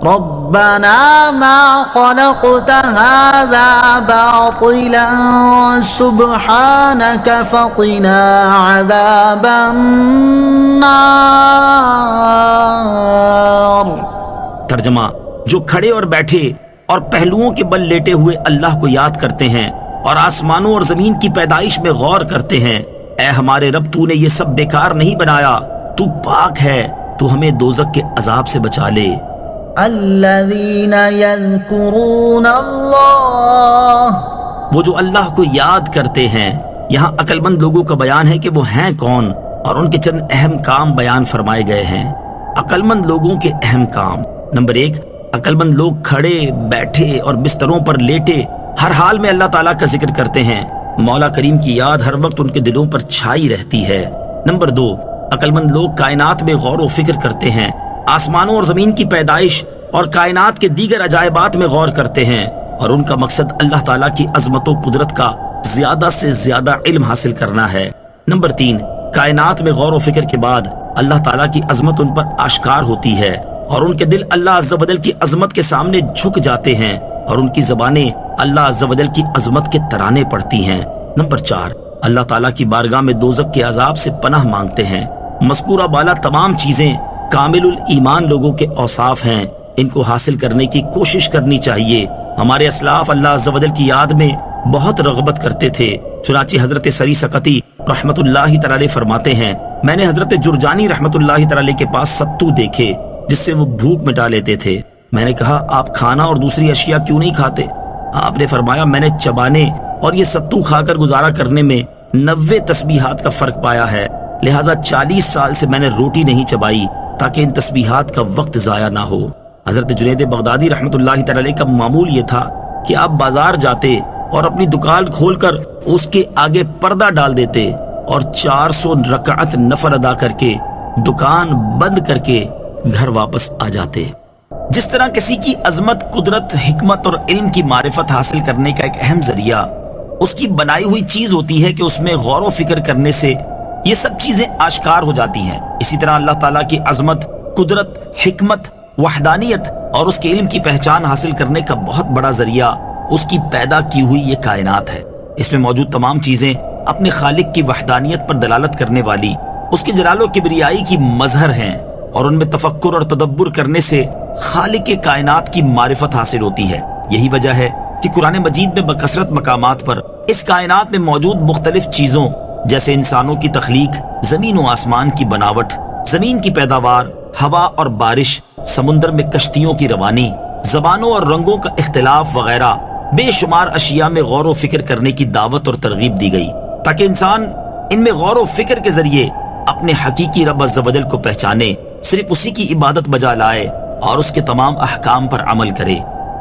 ربنا ما خلقت هذا باطلا سبحانك فقنا عذاب النار۔
ترجمہ: جو کھڑے اور بیٹھے اور پہلوؤں کے بل لیٹے ہوئے اللہ کو یاد کرتے ہیں اور آسمانوں اور زمین کی پیدائش میں غور کرتے ہیں، اے ہمارے رب، تو نے یہ سب بیکار نہیں بنایا، تو پاک ہے، تو ہمیں دوزخ کے عذاب سے بچا لے۔
الذين يذكرون الله،
وہ جو اللہ کو یاد کرتے ہیں۔ یہاں عقل مند لوگوں کا بیان ہے کہ وہ ہیں کون اور ان کے چند اہم کام بیان فرمائے گئے ہیں۔ عقل مند لوگوں کے اہم کام: نمبر 1، عقل مند لوگ کھڑے، بیٹھے اور بستروں پر لیٹے ہر حال میں اللہ تعالیٰ کا ذکر کرتے ہیں، مولا کریم کی یاد ہر وقت ان کے دلوں پر چھائی رہتی ہے۔ نمبر 2، عقل مند لوگ کائنات میں غور و فکر کرتے ہیں، آسمانوں اور زمین کی پیدائش اور کائنات کے دیگر عجائبات میں غور کرتے ہیں، اور ان کا مقصد اللہ تعالیٰ کی عظمت و قدرت کا زیادہ سے زیادہ علم حاصل کرنا ہے۔ نمبر 3، کائنات میں غور و فکر کے بعد اللہ تعالیٰ کی عظمت ان پر آشکار ہوتی ہے اور ان کے دل اللہ عز و جل کی عظمت کے سامنے جھک جاتے ہیں اور ان کی زبانیں اللہ عز و جل کی عظمت کے ترانے پڑھتی ہیں۔ نمبر 4، اللہ تعالیٰ کی بارگاہ میں دوزخ کے عذاب سے پناہ مانگتے ہیں۔ مذکورہ بالا تمام چیزیں کامل الایمان لوگوں کے اوصاف ہیں، ان کو حاصل کرنے کی کوشش کرنی چاہیے۔ ہمارے اسلاف اللہ عز و جل کی یاد میں بہت رغبت کرتے تھے، چنانچہ حضرت سری سقطی رحمت اللہ تعالی فرماتے ہیں، میں نے حضرت جرجانی رحمت اللہ تعالی کے پاس ستو دیکھے جس سے وہ بھوک مٹا لیتے تھے۔ میں نے کہا، آپ کھانا اور دوسری اشیاء کیوں نہیں کھاتے؟ آپ نے فرمایا، میں نے چبانے اور یہ ستو کھا کر گزارا کرنے میں 90 تسبیحات کا فرق پایا ہے، لہٰذا 40 سال سے میں نے روٹی نہیں چبائی تاکہ ان تسبیحات کا وقت ضائع نہ ہو۔ حضرت جنید بغدادی رحمۃ اللہ تعالی علیہ کا معمول یہ تھا کہ آپ بازار جاتے اور اپنی دکان کھول کر اس کے آگے پردہ ڈال دیتے اور 400 رکعت نفل ادا کر کے دکان بند کر کے گھر واپس آ جاتے۔ جس طرح کسی کی عظمت، قدرت، حکمت اور علم کی معرفت حاصل کرنے کا ایک اہم ذریعہ اس کی بنائی ہوئی چیز ہوتی ہے کہ اس میں غور و فکر کرنے سے یہ سب چیزیں آشکار ہو جاتی ہیں، اسی طرح اللہ تعالیٰ کی عظمت، قدرت، حکمت، وحدانیت اور اس کے علم کی پہچان حاصل کرنے کا بہت بڑا ذریعہ اس کی پیدا کی ہوئی یہ کائنات ہے۔ اس میں موجود تمام چیزیں اپنے خالق کی وحدانیت پر دلالت کرنے والی، اس کے جلال و کبریائی کی مظہر ہیں، اور ان میں تفکر اور تدبر کرنے سے خالق کائنات کی معرفت حاصل ہوتی ہے۔ یہی وجہ ہے کہ قرآن مجید میں بکثرت مقامات پر اس کائنات میں موجود مختلف چیزوں جیسے انسانوں کی تخلیق، زمین و آسمان کی بناوٹ، زمین کی پیداوار، ہوا اور بارش، سمندر میں کشتیوں کی روانی، زبانوں اور رنگوں کا اختلاف وغیرہ بے شمار اشیاء میں غور و فکر کرنے کی دعوت اور ترغیب دی گئی تاکہ انسان ان میں غور و فکر کے ذریعے اپنے حقیقی رب عز و جل کو پہچانے، صرف اسی کی عبادت بجا لائے اور اس کے تمام احکام پر عمل کرے۔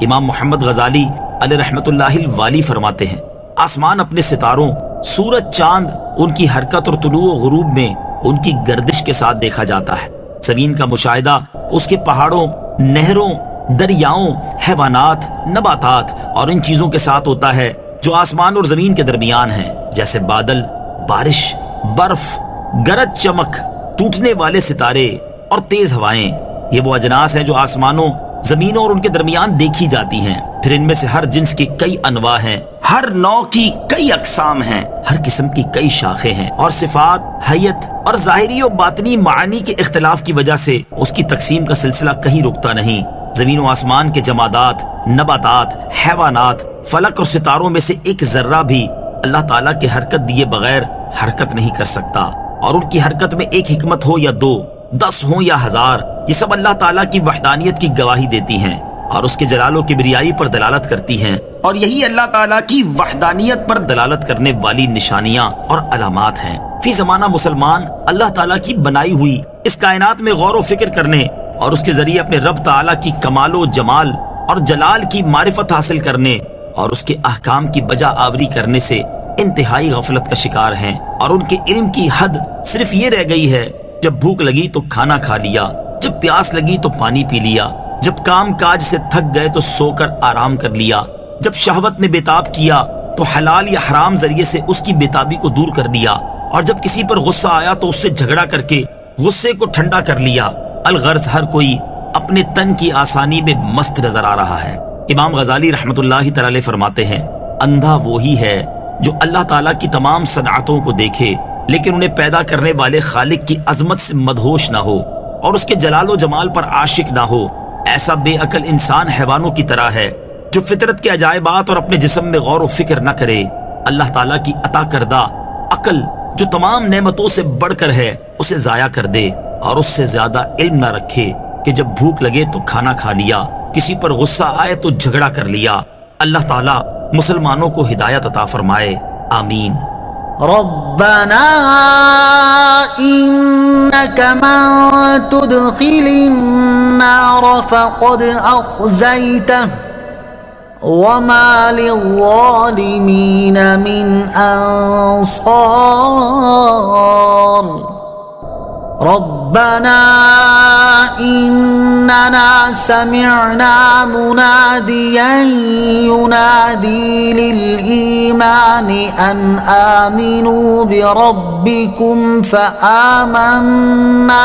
امام محمد غزالی علیہ رحمت اللہ الوالی فرماتے ہیں، آسمان اپنے ستاروں، سورج، چاند، ان کی حرکت اور طلوع و غروب میں ان کی گردش کے ساتھ دیکھا جاتا ہے۔ زمین کا مشاہدہ اس کے پہاڑوں، نہروں، دریاؤں، حیوانات، نباتات اور ان چیزوں کے ساتھ ہوتا ہے جو آسمان اور زمین کے درمیان ہیں، جیسے بادل، بارش، برف، گرج چمک، ٹوٹنے والے ستارے اور تیز ہوائیں۔ یہ وہ اجناس ہیں جو آسمانوں، زمینوں اور ان کے درمیان دیکھی جاتی ہیں۔ پھر ان میں سے ہر جنس کی کئی انواع ہیں، ہر نوع کی کئی اقسام ہیں، ہر قسم کی کئی شاخیں ہیں، اور صفات، حیت اور ظاہری و باطنی معانی کے اختلاف کی وجہ سے اس کی تقسیم کا سلسلہ کہیں رکتا نہیں۔ زمین و آسمان کے جمادات، نباتات، حیوانات، فلک اور ستاروں میں سے ایک ذرہ بھی اللہ تعالیٰ کے حرکت دیے بغیر حرکت نہیں کر سکتا، اور ان کی حرکت میں ایک حکمت ہو یا 2، 10 ہوں یا 1000، یہ سب اللہ تعالیٰ کی وحدانیت کی گواہی دیتی ہیں اور اس کے جلال و کبریائی پر دلالت کرتی ہیں، اور یہی اللہ تعالیٰ کی وحدانیت پر دلالت کرنے والی نشانیاں اور علامات ہیں۔ فی زمانہ مسلمان اللہ تعالیٰ کی بنائی ہوئی اس کائنات میں غور و فکر کرنے اور اس کے ذریعے اپنے رب تعالیٰ کی کمال و جمال اور جلال کی معرفت حاصل کرنے اور اس کے احکام کی بجا آوری کرنے سے انتہائی غفلت کا شکار ہیں، اور ان کے علم کی حد صرف یہ رہ گئی ہے جب بھوک لگی تو کھانا کھا لیا، جب پیاس لگی تو پانی پی لیا، جب کام کاج سے تھک گئے تو سو کر آرام کر لیا، جب شہوت نے بےتاب کیا تو حلال یا حرام ذریعے سے اس کی بےتابی کو دور کر دیا، اور جب کسی پر غصہ آیا تو اس سے جھگڑا کر کے غصے کو ٹھنڈا کر لیا۔ الغرض ہر کوئی اپنے تن کی آسانی میں مست نظر آ رہا ہے۔ امام غزالی رحمت اللہ تعالی فرماتے ہیں، اندھا وہی ہے جو اللہ تعالیٰ کی تمام صنعتوں کو دیکھے لیکن انہیں پیدا کرنے والے خالق کی عظمت سے مدہوش نہ ہو اور اس کے جلال و جمال پر عاشق نہ ہو۔ ایسا بے عقل انسان حیوانوں کی طرح ہے جو فطرت کے عجائبات اور اپنے جسم میں غور و فکر نہ کرے۔ اللہ تعالیٰ کی عطا کردہ عقل جو تمام نعمتوں سے بڑھ کر ہے اسے ضائع کر دے اور اس سے زیادہ علم نہ رکھے کہ جب بھوک لگے تو کھانا کھا لیا، کسی پر غصہ آئے تو جھگڑا کر لیا۔ اللہ تعالیٰ مسلمانوں کو ہدایت عطا فرمائے، آمین۔
ربنا إنك من تدخل النار فقد أخزيته وما للظالمين من أنصار ربنا إننا سمعنا مناديا ينادي للإيمان أن آمنوا بربكم فآمنا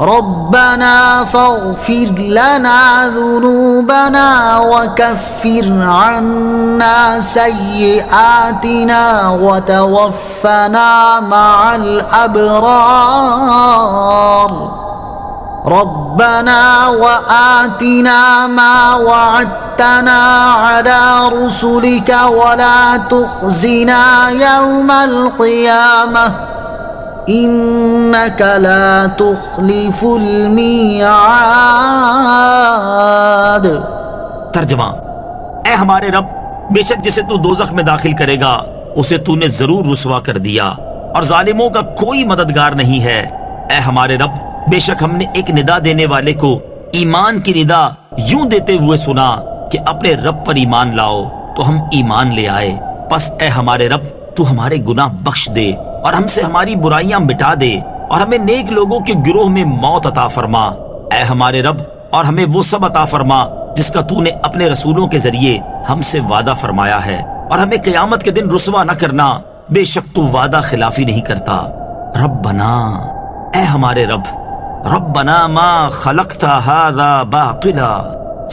ربنا فاغفر لنا ذنوبنا وكفر عنا سيئاتنا وتوفنا مع الأبرار ربنا وآتنا ما وعدتنا على رسلك ولا تخزنا يوم القيامة إنك لا تخلف الميعاد۔
ترجمہ، اے ہمارے رب، بے شک جسے تو دوزخ میں داخل کرے گا اسے تو نے ضرور رسوا کر دیا، اور ظالموں کا کوئی مددگار نہیں ہے۔ اے ہمارے رب، بے شک ہم نے ایک ندا دینے والے کو ایمان کی ندا یوں دیتے ہوئے سنا کہ اپنے رب پر ایمان لاؤ، تو ہم ایمان لے آئے۔ پس اے ہمارے رب، تو ہمارے گناہ بخش دے اور ہم سے ہماری برائیاں مٹا دے، اور ہمیں نیک لوگوں کے گروہ میں موت عطا فرما۔ اے ہمارے رب، اور ہمیں وہ سب عطا فرما جس کا تو نے اپنے رسولوں کے ذریعے ہم سے وعدہ فرمایا ہے، اور ہمیں قیامت کے دن رسوا نہ کرنا، بے شک تو وعدہ خلافی نہیں کرتا۔ ربنا، اے ہمارے رب، ربنا ما خلقت هذا باطلا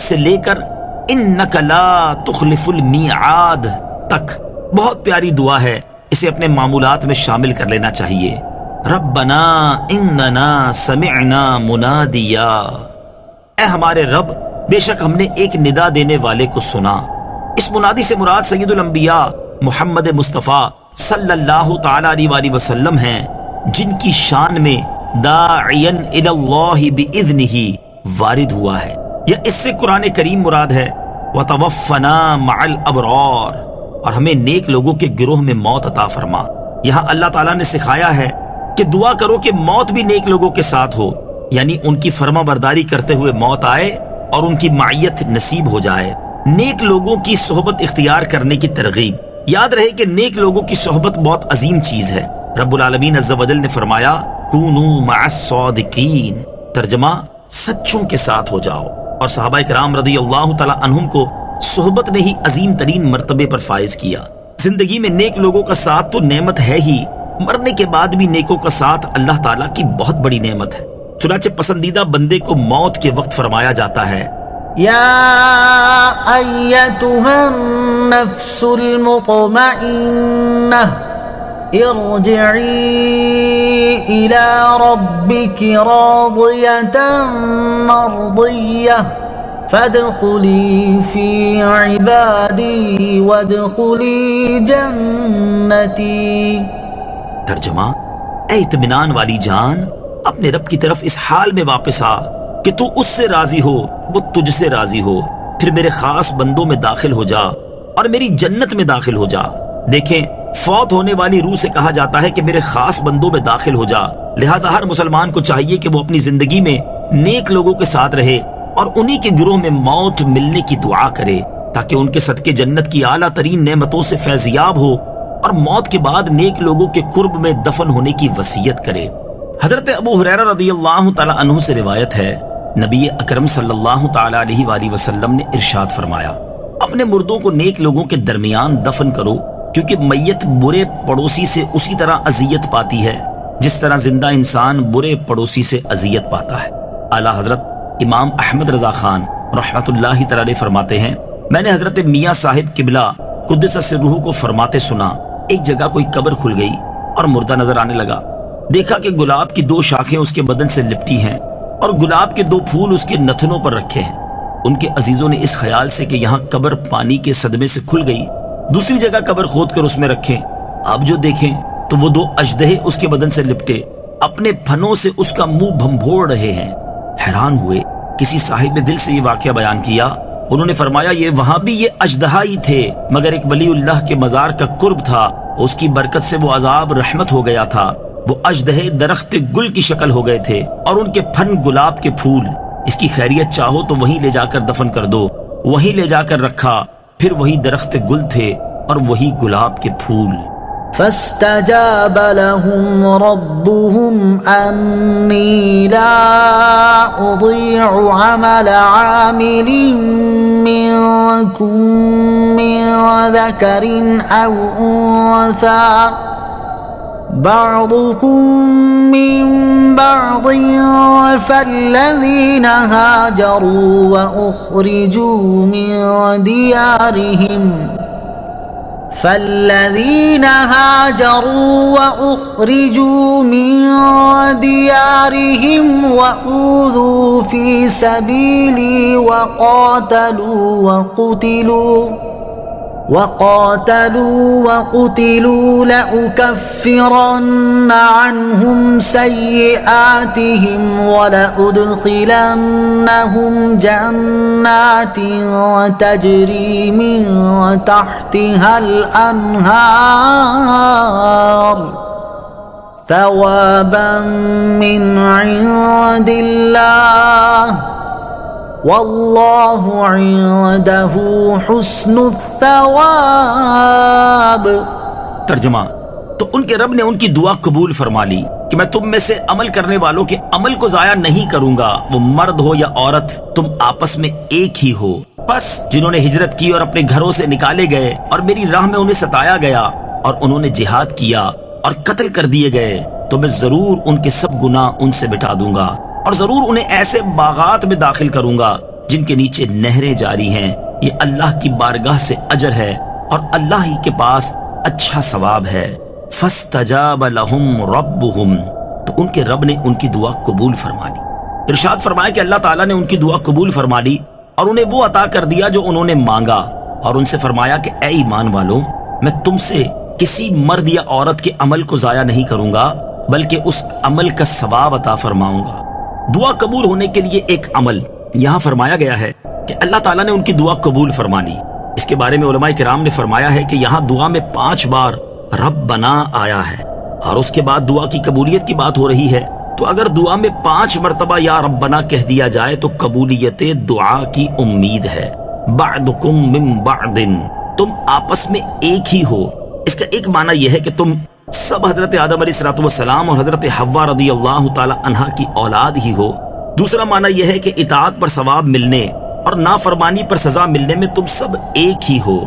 سے لے کر انک لا تخلف المیعاد تک بہت پیاری دعا ہے، اسے اپنے معمولات میں شامل کر لینا چاہیے۔ ربنا اننا سمعنا منادیا، اے ہمارے رب، بے شک ہم نے ایک ندا دینے والے کو سنا۔ اس منادی سے مراد سید الانبیاء محمد مصطفیٰ صلی اللہ تعالی علیہ وآلہ وسلم ہیں، جن کی شان میں داعیا الی اللہ باذنہ وارد ہوا ہے، یا اس سے قرآن کریم مراد ہے وتوفنا مع الابرار، اور ہمیں نیک لوگوں کے گروہ میں موت عطا فرما۔ یہاں اللہ تعالیٰ نے سکھایا ہے کہ دعا کرو کہ موت بھی نیک لوگوں کے ساتھ ہو، یعنی ان کی فرما برداری کرتے ہوئے موت آئے اور ان کی معیت نصیب ہو جائے۔ نیک لوگوں کی صحبت اختیار کرنے کی ترغیب۔ یاد رہے کہ نیک لوگوں کی صحبت بہت عظیم چیز ہے۔ رب العالمین عز و جل نے فرمایا کونوا مع الصادقین، ترجمہ سچوں کے ساتھ ہو جاؤ، اور صحابہ کرام رضی اللہ تعالی عنہم کو صحبت نے ہی عظیم ترین مرتبے پر فائز کیا۔ زندگی میں نیک لوگوں کا ساتھ تو نعمت ہے ہی، مرنے کے بعد بھی نیکوں کا ساتھ اللہ تعالیٰ کی بہت بڑی نعمت ہے۔ چنانچہ پسندیدہ بندے کو موت کے وقت فرمایا جاتا ہے
یا ایتها النفس المطمئنہ ارجعی الى ربک راضیۃ مرضیہ فادخلی فی عبادی وادخلی جنتی۔
ترجمہ، اے اطمینان والی جان، اپنے رب کی طرف اس حال میں واپس آ کہ تو اس سے راضی ہو، وہ تجھ سے راضی ہو، پھر میرے خاص بندوں میں داخل ہو جا اور میری جنت میں داخل ہو جا۔ دیکھیں، فوت ہونے والی روح سے کہا جاتا ہے کہ میرے خاص بندوں میں داخل ہو جا، لہٰذا ہر مسلمان کو چاہیے کہ وہ اپنی زندگی میں نیک لوگوں کے ساتھ رہے اور انہی کے گروہ میں موت ملنے کی دعا کرے، تاکہ ان کے صدقے جنت کی اعلیٰ ترین نعمتوں سے فیضیاب ہو، اور موت کے بعد نیک لوگوں کے قرب میں دفن ہونے کی وصیت کرے۔ حضرت ابو ہریرہ رضی اللہ تعالی عنہ سے روایت ہے، نبی اکرم صلی اللہ تعالی علیہ وآلہ وسلم نے ارشاد فرمایا، اپنے مردوں کو نیک لوگوں کے درمیان دفن کرو، کیونکہ میت برے پڑوسی سے اسی طرح اذیت پاتی ہے جس طرح زندہ انسان برے پڑوسی سے اذیت پاتا ہے۔ اعلیٰ حضرت امام احمد رضا خان رحمۃ اللہ تعالی فرماتے ہیں، میں نے حضرت میاں صاحب قبلہ قدس سرہ کو فرماتے سنا، ایک جگہ کوئی قبر کھل گئی اور مردہ نظر آنے لگا۔ دیکھا کہ گلاب کی 2 شاخیں اس کے بدن سے لپٹی ہیں اور گلاب کے 2 پھول اس کے نتنوں پر رکھے ہیں۔ ان کے عزیزوں نے اس خیال سے کہ یہاں قبر پانی کے صدمے سے کھل گئی، دوسری جگہ قبر کھود کر اس میں رکھیں۔ اب جو دیکھیں تو وہ 2 اژدہے اس کے بدن سے لپٹے اپنے پھنوں سے اس کا منہ بھنبھوڑ رہے ہیں۔ حیران ہوئے، کسی صاحب دل سے یہ واقعہ بیان کیا، انہوں نے فرمایا یہ وہاں بھی یہ اژدہا ہی تھے، مگر ایک ولی اللہ کے مزار کا قرب تھا، اس کی برکت سے وہ عذاب رحمت ہو گیا تھا۔ وہ اژدہے درخت گل کی شکل ہو گئے تھے اور ان کے پھن گلاب کے پھول۔ اس کی خیریت چاہو تو وہیں لے جا کر دفن کر دو، وہیں لے جا کر رکھا، پھر وہی درخت گل تھے اور وہی گلاب کے پھول۔
فاستجاب لهم ربهم أني لا أضيع عمل عامل منكم من ذكر أو أنثى بعضكم من بعض فالذين هاجروا وأخرجوا من ديارهم وأوذوا في سبيلي وقاتلوا لأكفرن عنهم سيئاتهم ولأدخلنهم جنات تجري من تحتها الأنهار ثوابا من عند الله والله عنده حسن الثواب۔
ترجمہ: تو ان کے رب نے ان کی دعا قبول فرما لی کہ میں تم میں سے عمل کرنے والوں کے عمل کو ضائع نہیں کروں گا، وہ مرد ہو یا عورت، تم آپس میں ایک ہی ہو۔ پس جنہوں نے ہجرت کی اور اپنے گھروں سے نکالے گئے اور میری راہ میں انہیں ستایا گیا اور انہوں نے جہاد کیا اور قتل کر دیے گئے، تو میں ضرور ان کے سب گناہ ان سے مٹا دوں گا، اور ضرور انہیں ایسے باغات میں داخل کروں گا جن کے نیچے نہریں جاری ہیں۔ یہ اللہ کی بارگاہ سے اجر ہے اور اللہ ہی کے پاس اچھا ثواب ہے۔ فاستجاب لهم ربهم، تو ان کے رب نے ان کی دعا قبول فرما لی۔ ارشاد فرمایا کہ اللہ تعالیٰ نے ان کی دعا قبول فرما لی اور انہیں وہ عطا کر دیا جو انہوں نے مانگا، اور ان سے فرمایا کہ اے ایمان والو، میں تم سے کسی مرد یا عورت کے عمل کو ضائع نہیں کروں گا، بلکہ اس عمل کا ثواب عطا فرماؤں گا۔ دعا قبول ہونے کے لیے ایک عمل یہاں فرمایا گیا ہے کہ اللہ تعالیٰ نے ان کی دعا قبول فرما لی۔ اس کے بارے میں علماء کرام نے فرمایا ہے کہ یہاں دعا میں 5 بار ربنا آیا ہے، اور اس کے بعد دعا کی قبولیت کی بات ہو رہی ہے، تو اگر دعا میں 5 مرتبہ یا ربنا کہہ دیا جائے تو قبولیت دعا کی امید ہے۔ بعدکم من بعد، تم آپس میں ایک ہی ہو۔ اس کا ایک معنی یہ ہے کہ تم سب حضرت آدم علیہ الصلوۃ والسلام اور حضرت حوا رضی اللہ تعالی عنہا کی اولاد ہی ہو۔ دوسرا معنی یہ ہے کہ اطاعت پر ثواب ملنے اور نافرمانی پر سزا ملنے میں تم سب ایک ہی ہو۔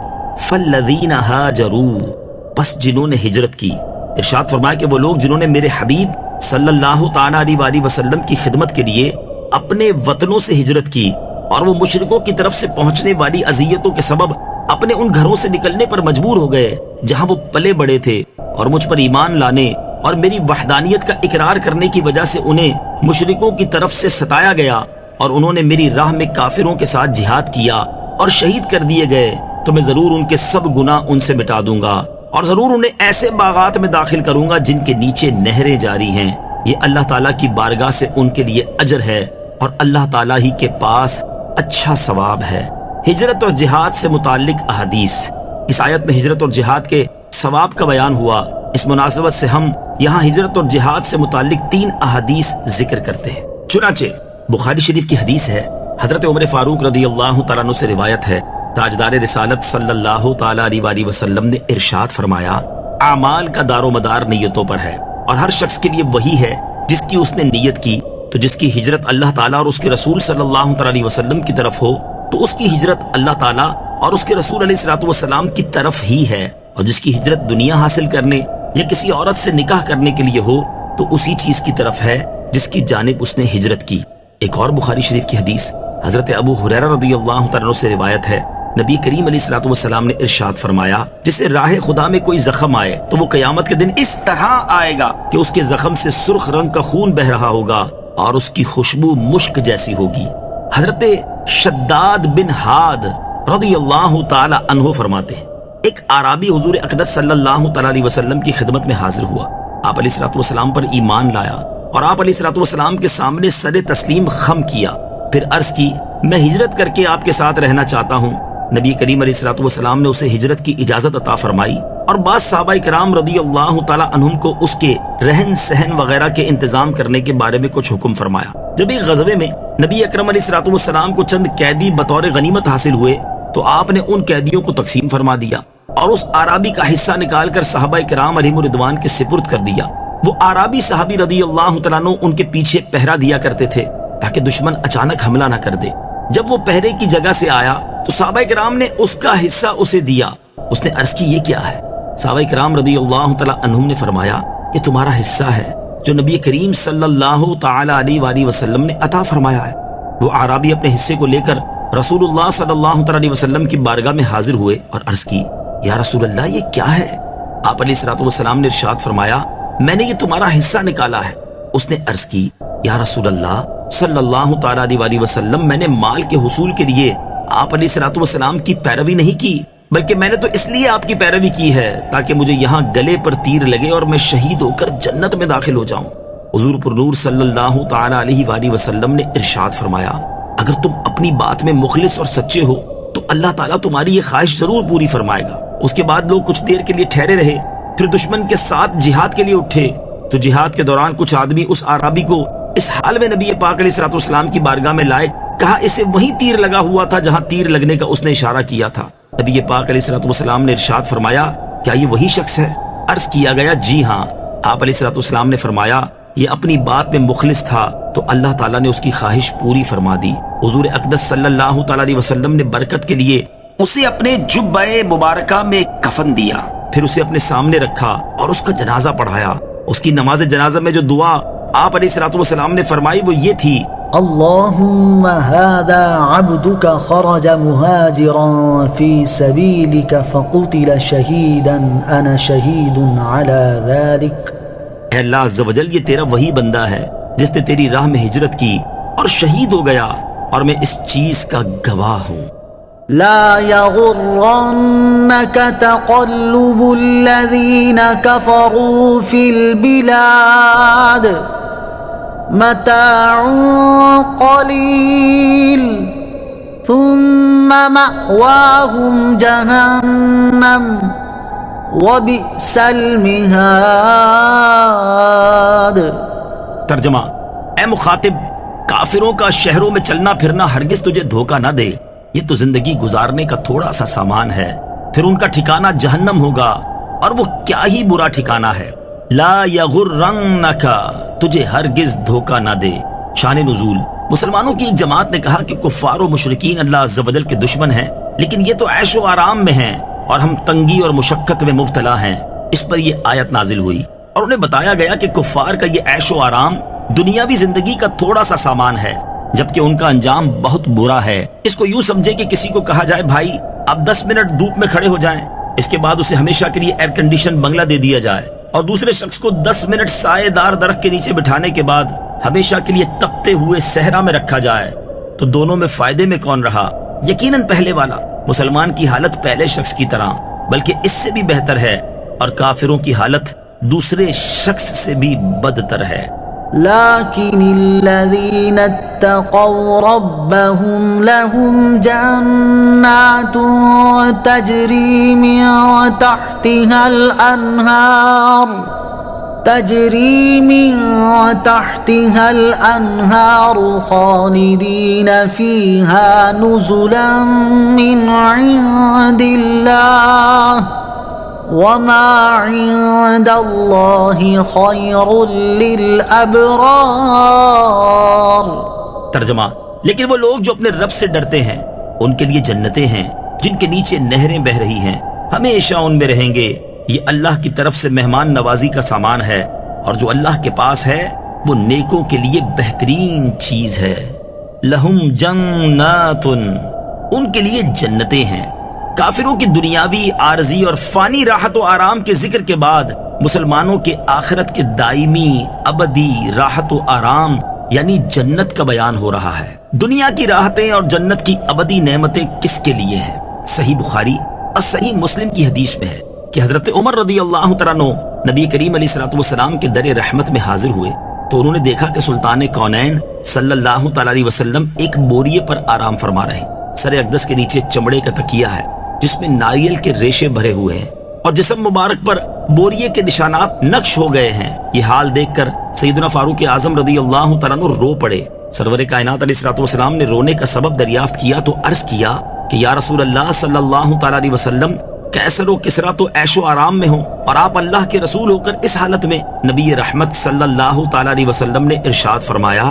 فالذین ہاجروا، پس جنہوں نے ہجرت کی۔ ارشاد فرمایا کہ وہ لوگ جنہوں نے میرے حبیب صلی اللہ تعالی علیہ وسلم کی خدمت کے لیے اپنے وطنوں سے ہجرت کی اور وہ مشرکوں کی طرف سے پہنچنے والی اذیتوں کے سبب اپنے ان گھروں سے نکلنے پر مجبور ہو گئے جہاں وہ پلے بڑے تھے، اور مجھ پر ایمان لانے اور میری وحدانیت کا اقرار کرنے کی وجہ سے انہیں مشرکوں کی طرف سے ستایا گیا، اور انہوں نے میری راہ میں کافروں کے ساتھ جہاد کیا اور شہید کر دیے گئے، تو میں ضرور ان کے سب گناہ ان سے مٹا دوں گا، اور ضرور انہیں ایسے باغات میں داخل کروں گا جن کے نیچے نہریں جاری ہیں۔ یہ اللہ تعالیٰ کی بارگاہ سے ان کے لیے اجر ہے اور اللہ تعالیٰ ہی کے پاس اچھا ثواب ہے۔ ہجرت اور جہاد سے متعلق احادیث۔ اس آیت میں ہجرت اور جہاد کے ثواب کا بیان ہوا۔ اس مناسبت سے ہم یہاں ہجرت اور جہاد سے متعلق 3 احادیث ذکر کرتے ہیں۔ چنانچہ بخاری شریف کی حدیث ہے، حضرت عمر فاروق رضی اللہ تعالیٰ عنہ سے روایت ہے، تاجدار رسالت صلی اللہ تعالیٰ علیہ وسلم نے ارشاد فرمایا، اعمال کا دار و مدار نیتوں پر ہے، اور ہر شخص کے لیے وہی ہے جس کی اس نے نیت کی۔ تو جس کی ہجرت اللہ تعالیٰ اور اس کے رسول صلی اللہ تعالیٰ علیہ وسلم کی طرف ہو تو اس کی ہجرت اللہ تعالیٰ اور اس کے رسول علیہ الصلوۃ والسلام کی طرف ہی ہے، اور جس کی ہجرت دنیا حاصل کرنے یا کسی عورت سے نکاح کرنے کے لیے ہو تو اسی چیز کی طرف ہے جس کی جانب اس نے ہجرت کی۔ ایک اور بخاری شریف کی حدیث حضرت ابو ہریرہ رضی اللہ تعالیٰ عنہ سے روایت ہے، نبی کریم علیہ الصلوۃ والسلام نے ارشاد فرمایا، جسے راہ خدا میں کوئی زخم آئے تو وہ قیامت کے دن اس طرح آئے گا کہ اس کے زخم سے سرخ رنگ کا خون بہ رہا ہوگا اور اس کی خوشبو مشک جیسی ہوگی۔ حضرت شداد بن ہاد رضی اللہ تعالی عنہ فرماتے ہیں، ایک اعرابی حضور اقدس صلی اللہ تعالی علیہ وسلم کی خدمت میں حاضر ہوا، آپ علیہ الصلوۃ والسلام پر ایمان لایا اور آپ علیہ الصلوۃ والسلام کے سامنے سر تسلیم خم کیا، پھر عرض کی، میں ہجرت کر کے آپ کے ساتھ رہنا چاہتا ہوں۔ نبی کریم علیہ الصلوۃ والسلام نے اسے ہجرت کی اجازت عطا فرمائی، اور بعض صحابہ کرام رضی اللہ تعالی عنہم کو اس کے رہن سہن وغیرہ کے انتظام کرنے کے بارے میں کچھ حکم فرمایا۔ جب ایک غزوے میں نبی اکرم علیہ الصلوۃ والسلام کو چند قیدی بطور غنیمت حاصل ہوئے تو آپ نے ان قیدیوں کو تقسیم فرما دیا اور اس اعرابی کا حصہ نکال کر صحابہ کرام علیہم رضوان کے سپرد کر دیا۔ وہ اعرابی صحابی رضی اللہ تعالیٰ عنہ ان کے پیچھے پہرا دیا کرتے تھے تاکہ دشمن اچانک حملہ نہ کر دے۔ جب وہ پہرے کی جگہ سے آیا تو صحابہ کرام نے اس کا حصہ اسے دیا۔ اس نے عرض کی، یہ کیا ہے؟ صحابہ کرام رضی اللہ تعالیٰ عنہم نے فرمایا، یہ تمہارا حصہ ہے جو نبی کریم صلی اللہ تعالی علیہ وسلم نے عطا فرمایا ہے۔ وہ اعرابی اپنے حصے کو لے کر رسول اللہ صلی اللہ تعالی علیہ وسلم کی بارگاہ میں حاضر ہوئے اور عرض کی، یا رسول اللہ، یہ کیا ہے؟ آپ علیہ الصلوۃ والسلام نے ارشاد فرمایا، میں نے یہ تمہارا حصہ نکالا ہے۔ اس نے عرض کی، یا رسول اللہ صلی اللہ تعالی علیہ وسلم، میں نے مال کے حصول کے لیے آپ علیہ الصلوۃ والسلام کی پیروی نہیں کی، بلکہ میں نے تو اس لیے آپ کی پیروی کی ہے تاکہ مجھے یہاں گلے پر تیر لگے اور میں شہید ہو کر جنت میں داخل ہو جاؤں۔ حضور پر نور صلی اللہ تعالی علیہ وسلم نے ارشاد فرمایا، اگر تم اپنی بات میں مخلص اور سچے ہو تو تو اللہ تعالیٰ تمہاری یہ خواہش ضرور پوری فرمائے گا۔ اس کے بعد لوگ کچھ دیر کے لیے ٹھہرے رہے، پھر دشمن کے ساتھ جہاد کے لیے اٹھے۔ تو جہاد کے دوران کچھ آدمی اس اعرابی کو اس حال میں نبی پاک علیہ الصلوۃ والسلام کی بارگاہ میں لائے، کہا اسے وہی تیر لگا ہوا تھا جہاں تیر لگنے کا اس نے اشارہ کیا تھا۔ نبی پاک علیہ الصلوۃ والسلام نے ارشاد فرمایا، کیا یہ وہی شخص ہے؟ عرض کیا گیا جی ہاں۔ آپ علیہ الصلوۃ والسلام نے فرمایا یہ اپنی بات میں مخلص تھا تو اللہ تعالیٰ نے اس کی خواہش پوری فرما دی۔ حضور اقدس صلی اللہ تعالیٰ علیہ وسلم نے برکت کے لیے اسے اپنے جبہ مبارکہ میں کفن دیا، پھر اسے اپنے سامنے رکھا اور اس کا جنازہ پڑھایا۔ اس کی نماز جنازہ میں جو دعا آپ علیہ الصلوۃ والسلام نے فرمائی وہ یہ تھی،
اللهم هذا عبدك خرج مهاجرا في سبيلك فقتل شهيدا أنا شهيد على ذلك۔
اے اللہ عز و جل، یہ تیرا وہی بندہ ہے جس نے تیری راہ میں ہجرت کی اور شہید ہو گیا، اور میں اس چیز کا گواہ ہوں۔
لا يغرنك تقلب الذين كفروا في البلاد متاع قليل ثم مأواهم جهنم وبئس المہاد۔
ترجمہ، اے مخاطب، کافروں کا شہروں میں چلنا پھرنا ہرگز تجھے دھوکہ نہ دے، یہ تو زندگی گزارنے کا تھوڑا سا سامان ہے، پھر ان کا ٹھکانہ جہنم ہوگا، اور وہ کیا ہی برا ٹھکانہ ہے۔ لا یغرنک، تجھے ہرگز دھوکہ نہ دے۔ شان نزول، مسلمانوں کی ایک جماعت نے کہا کہ کفار و مشرکین اللہ عز و جل کے دشمن ہیں، لیکن یہ تو عیش و آرام میں ہیں اور ہم تنگی اور مشقت میں مبتلا ہیں۔ اس پر یہ آیت نازل ہوئی اور انہیں بتایا گیا کہ کفار کا یہ عیش و آرام دنیاوی زندگی کا تھوڑا سا سامان ہے، جبکہ ان کا انجام بہت برا ہے۔ اس کو یوں سمجھے کہ کسی کو کہا جائے بھائی آپ 10 منٹ دھوپ میں کھڑے ہو جائیں، اس کے بعد اسے ہمیشہ کے لیے ایئر کنڈیشن بنگلہ دے دیا جائے، اور دوسرے شخص کو 10 منٹ سائے دار درخت کے نیچے بٹھانے کے بعد ہمیشہ کے لیے تپتے ہوئے صحرا میں رکھا جائے، تو دونوں میں فائدے میں کون رہا؟ یقیناً پہلے والا۔ مسلمان کی حالت پہلے شخص کی طرح بلکہ اس سے بھی بہتر ہے، اور کافروں کی حالت دوسرے شخص سے بھی بدتر ہے۔
لكن الذين اتقوا ربهم لهم جنات تجري من تحتها الأنهار خالدين فيها نزلا من عند الله وما عند اللہ خیر للابرار۔
ترجمہ، لیکن وہ لوگ جو اپنے رب سے ڈرتے ہیں ان کے لیے جنتیں ہیں جن کے نیچے نہریں بہ رہی ہیں، ہمیشہ ان میں رہیں گے۔ یہ اللہ کی طرف سے مہمان نوازی کا سامان ہے، اور جو اللہ کے پاس ہے وہ نیکوں کے لیے بہترین چیز ہے۔ لہم جنات، ان کے لیے جنتیں ہیں۔ کافروں کی دنیاوی، عارضی اور فانی راحت و آرام کے ذکر کے بعد مسلمانوں کے آخرت کے دائمی ابدی راحت و آرام یعنی جنت کا بیان ہو رہا ہے۔ دنیا کی راحتیں اور جنت کی ابدی نعمتیں کس کے لیے ہیں؟ صحیح بخاری اور صحیح مسلم کی حدیث میں ہے کہ حضرت عمر رضی اللہ تعالیٰ عنہ نبی کریم علیہ الصلوۃ والسلام کے در رحمت میں حاضر ہوئے تو انہوں نے دیکھا کہ سلطان کونین صلی اللہ تعالیٰ علیہ وسلم ایک بوریے پر آرام فرما رہے ہیں۔ سر اقدس کے نیچے چمڑے کا تکیہ ہے جس میں ناریل کے ریشے بھرے ہوئے ہیں، اور جسم مبارک پر بوریے کے نشانات نقش ہو گئے ہیں۔ یہ حال دیکھ کر سیدنا فاروق اعظم رضی اللہ تعالیٰ عنہ رو پڑے۔ سرور کائنات علیہ الصلوۃ والسلام نے رونے کا سبب دریافت کیا تو عرض کیا کہ یا رسول اللہ صلی اللہ تعالیٰ علیہ وسلم، کیسر و کسرا تو عیش و آرام میں ہوں، اور آپ اللہ کے رسول ہو کر اس حالت میں؟ نبی رحمت صلی اللہ تعالیٰ علیہ وسلم نے ارشاد فرمایا،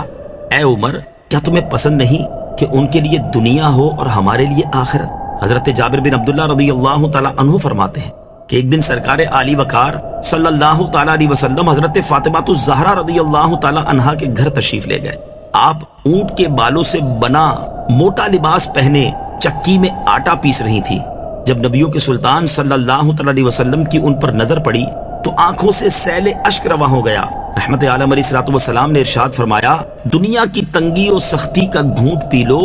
اے عمر، کیا تمہیں پسند نہیں کہ ان کے لیے دنیا ہو اور ہمارے لیے آخرت؟ حضرت جابر بن عبداللہ رضی اللہ تعالیٰ عنہ فرماتے ہیں کہ ایک دن سرکار عالی وقار صلی اللہ تعالیٰ علیہ وسلم حضرت فاطمہ الزہرا رضی اللہ تعالیٰ عنہا کے گھر تشریف لے گئے۔ آپ اونٹ کے بالوں سے بنا موٹا لباس پہنے چکی میں آٹا پیس رہی تھی۔ جب نبیوں کے سلطان صلی اللہ تعالیٰ علیہ وسلم کی ان پر نظر پڑی تو آنکھوں سے سیل اشک رواں ہو گیا۔ رحمت عالم علیہ الصلوۃ والسلام نے ارشاد فرمایا، دنیا کی تنگی و سختی کا گھونٹ پی لو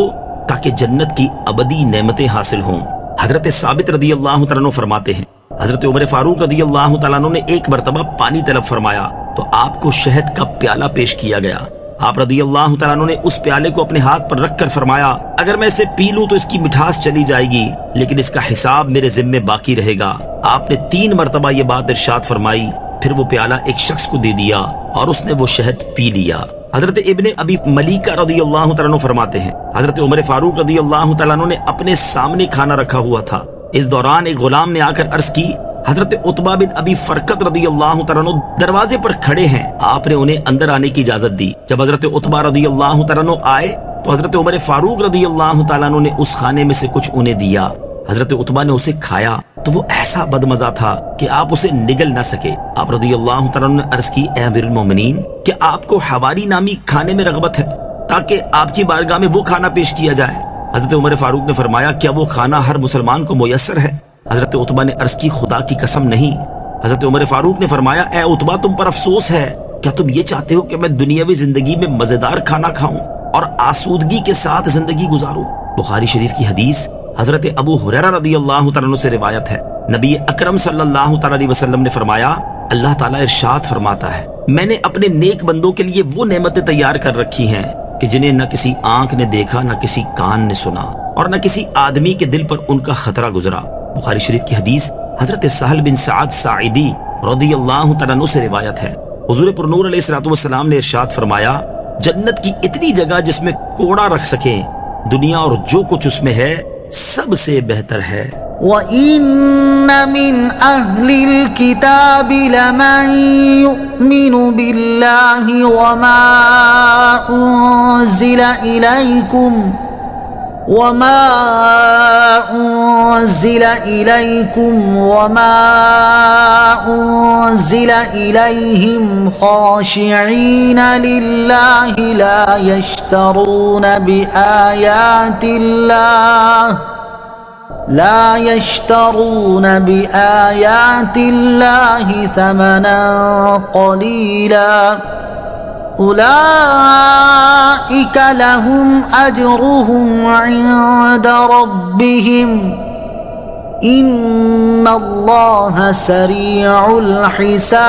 تاکہ جنت کی ابدی نعمتیں حاصل ہوں۔ حضرت ثابت رضی اللہ تعالیٰ عنہ فرماتے ہیں، حضرت عمر فاروق رضی اللہ تعالیٰ عنہ نے ایک مرتبہ پانی طلب فرمایا تو آپ کو شہد کا پیالہ پیش کیا گیا۔ آپ رضی اللہ تعالیٰ عنہ نے اس پیالے کو اپنے ہاتھ پر رکھ کر فرمایا اگر میں اسے پی لوں تو اس کی مٹھاس چلی جائے گی لیکن اس کا حساب میرے ذمے باقی رہے گا۔ آپ نے 3 مرتبہ یہ بات ارشاد فرمائی، پھر وہ پیالہ ایک شخص کو دے دیا اور اس نے وہ شہد پی لیا۔ حضرت ابن ابی ملیکہ رضی اللہ تعالیٰ عنہ فرماتے ہیں حضرت عمر فاروق رضی اللہ تعالیٰ عنہ نے اپنے سامنے کھانا رکھا ہوا تھا، اس دوران ایک غلام نے آ کر عرض کی حضرت عتبہ بن ابی فرقت رضی اللہ تعالیٰ عنہ دروازے پر کھڑے ہیں۔ آپ نے انہیں اندر آنے کی اجازت دی۔ جب حضرت عتبہ رضی اللہ تعالیٰ عنہ آئے تو حضرت عمر فاروق رضی اللہ تعالیٰ عنہ نے اس کھانے میں سے کچھ انہیں دیا۔ حضرت عتبہ نے اسے کھایا تو وہ ایسا بدمزہ تھا کہ آپ اسے نگل نہ سکے۔ آپ رضی اللہ تعالیٰ عنہ نے عرض کی اے امیر المومنین، کیا آپ کو حواری نامی کھانے میں رغبت ہے تاکہ آپ کی بارگاہ میں وہ کھانا پیش کیا جائے؟ حضرت عمر فاروق نے فرمایا کیا وہ کھانا ہر مسلمان کو میسر ہے؟ حضرت عتبہ نے عرض کی خدا کی قسم نہیں۔ حضرت عمر فاروق نے فرمایا اے عتبہ تم پر افسوس ہے، کیا تم یہ چاہتے ہو کہ میں دنیاوی زندگی میں مزیدار کھانا کھاؤں اور آسودگی کے ساتھ زندگی گزاروں؟ بخاری شریف کی حدیث حضرت ابو ہریرہ رضی اللہ تعالیٰ عنہ سے روایت ہے، نبی اکرم صلی اللہ تعالیٰ علیہ وسلم نے فرمایا اللہ تعالیٰ ارشاد فرماتا ہے میں نے اپنے نیک بندوں کے لیے وہ نعمتیں تیار کر رکھی ہیں کہ جنہیں نہ کسی آنکھ نے دیکھا، نہ کسی کان نے سنا اور نہ کسی آدمی کے دل پر ان کا خطرہ گزرا۔ بخاری شریف کی حدیث حضرت سہل بن سعد ساعدی رضی اللہ تعالیٰ عنہ سے روایت ہے، حضور پر نور علیہ الصلوۃ والسلام نے ارشاد فرمایا جنت کی اتنی جگہ جس میں کوڑا رکھ سکیں دنیا اور جو کچھ اس میں ہے سب سے بہتر ہے۔
وَإِنَّ مِنْ أَهْلِ الْكِتَابِ لَمَنْ يُؤْمِنُ بِاللَّهِ وَمَا أُنزِلَ إِلَيْكُمْ وَمَا أُنزِلَ إِلَيْهِمْ خَاشِعِينَ لِلَّهِ لَا يَشْتَرُونَ بِآيَاتِ اللَّهِ ثَمَنًا قَلِيلًا أُولَئِكَ لَهُمْ أَجْرُهُمْ عِندَ رَبِّهِمْ إِنَّ اللَّهَ سَرِيعُ الْحِسَابِ۔